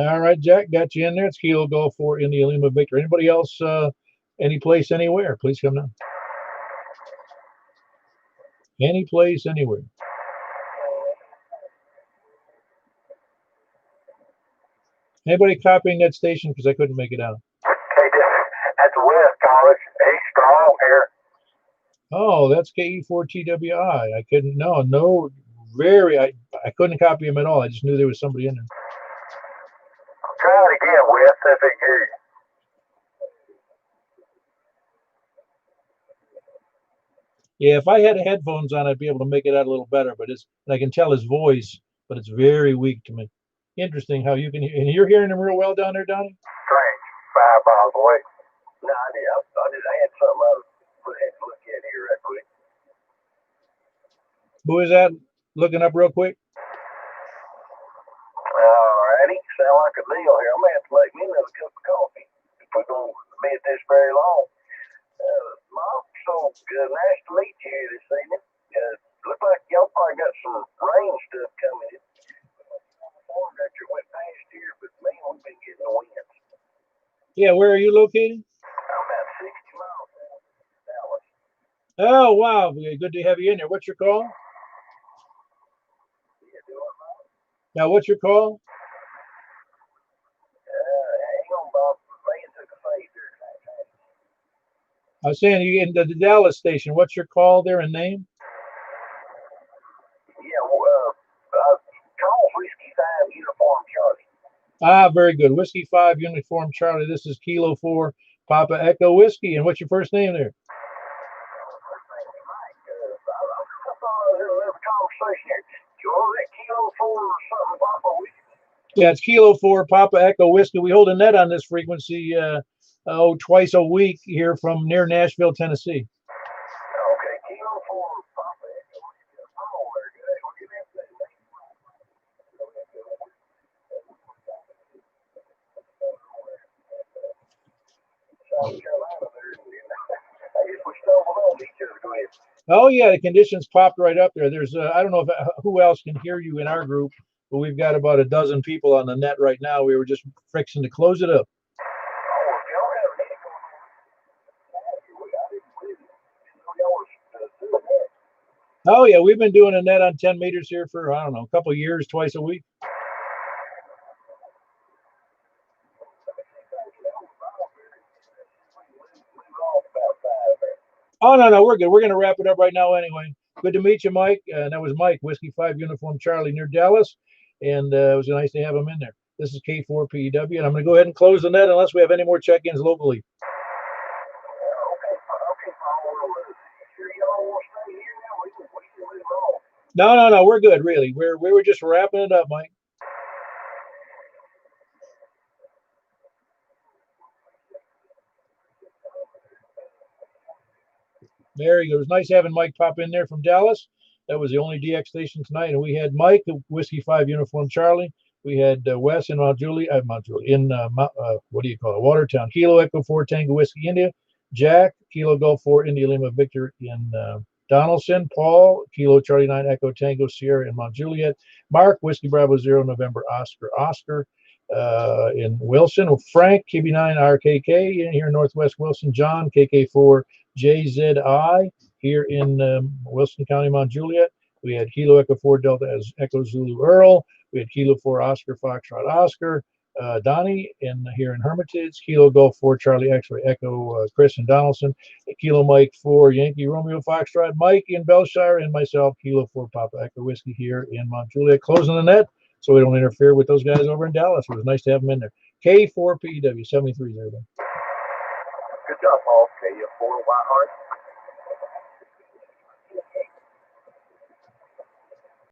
A: All right, Jack, got you in there. It's Kilo Golf 4, India Lima Victor. Anybody else, any place, anywhere? Please come down. Any place, anywhere. Anybody copying that station? Because I couldn't make it out.
B: Hey, that's West College. He's strong here.
A: Oh, that's KE4TWI. I couldn't, no, I couldn't copy him at all. I just knew there was somebody in there.
B: Try it again, West, if he can hear you.
A: Yeah, if I had headphones on, I'd be able to make it out a little better, but and I can tell his voice, but it's very weak to me. Interesting how you can hear, and you're hearing him real well down there, Donnie?
B: Strange. 5 miles away.
F: No, I had something I had to look at here right quick.
A: Who is that? Looking up real quick.
F: Alrighty, sound like a deal here. I'm gonna have to make me another cup of coffee if we're gonna be at this very long. Mom, so nice to meet you here this evening. Look like y'all probably got some rain stuff coming in. That you went past here, but man, we've been getting the winds.
A: Yeah, where are you located?
F: I'm about 60 miles from Dallas.
A: Oh, wow. Good to have you in there. What's your call?
F: Yeah, do it, Mom.
A: Now, what's your call?
F: Hang on, Bob. Man took a fade there.
A: I was saying you in the Dallas station. What's your call there and name?
F: Yeah, call Whiskey 5 Uniform Charlie.
A: Ah, very good. Whiskey 5 Uniform Charlie. This is Kilo 4 Papa Echo Whiskey. And what's your first name there? Yeah, it's Kilo 4 Papa Echo Whiskey. We hold a net on this frequency twice a week here from near Nashville, Tennessee.
F: Okay, Kilo 4 Papa Echo Whiskey. South Carolina there. I guess we stumbled on each other. Go ahead.
A: Oh yeah, the conditions popped right up there. There's I don't know if who else can hear you in our group, but we've got about a dozen people on the net right now. We were just fixing to close it up. Oh yeah, we've been doing a net on 10 meters here for I don't know, a couple of years, twice a week. Oh no, we're good. We're gonna wrap it up right now anyway. Good to meet you, Mike. That was Mike, Whiskey 5 Uniform Charlie near Dallas, and it was nice to have him in there. This is K4PEW, and I'm gonna go ahead and close the net unless we have any more check-ins locally. No, we're good, really. We were just wrapping it up, Mike. There you go. It was nice having Mike pop in there from Dallas. That was the only DX station tonight, and we had Mike, Whiskey 5 Uniform Charlie. We had Wes in Mount Juliet, what do you call it, Watertown. Kilo Echo 4 Tango Whiskey India. Jack, Kilo Golf 4 India Lima Victor in Donaldson. Paul, Kilo Charlie 9 Echo Tango Sierra in Mount Juliet. Mark, Whiskey Bravo 0 November Oscar in Wilson. Frank, KB9 RKK in here in Northwest Wilson. John, KK4 JZI here in Wilson County, Mount Juliet. We had Kilo Echo 4 Delta as Echo Zulu Earl. We had Kilo 4 Oscar Foxtrot Oscar. Donnie here in Hermitage. Kilo Golf 4 Charlie X-Ray Echo Chris and Donaldson. Kilo Mike 4 Yankee Romeo Foxtrot Mike in Belshire, and myself Kilo 4 Papa Echo Whiskey here in Mount Juliet. Closing the net so we don't interfere with those guys over in Dallas. It was nice to have them in there. K4PW 73 there.
F: Good job, Paul. KF4 White Heart.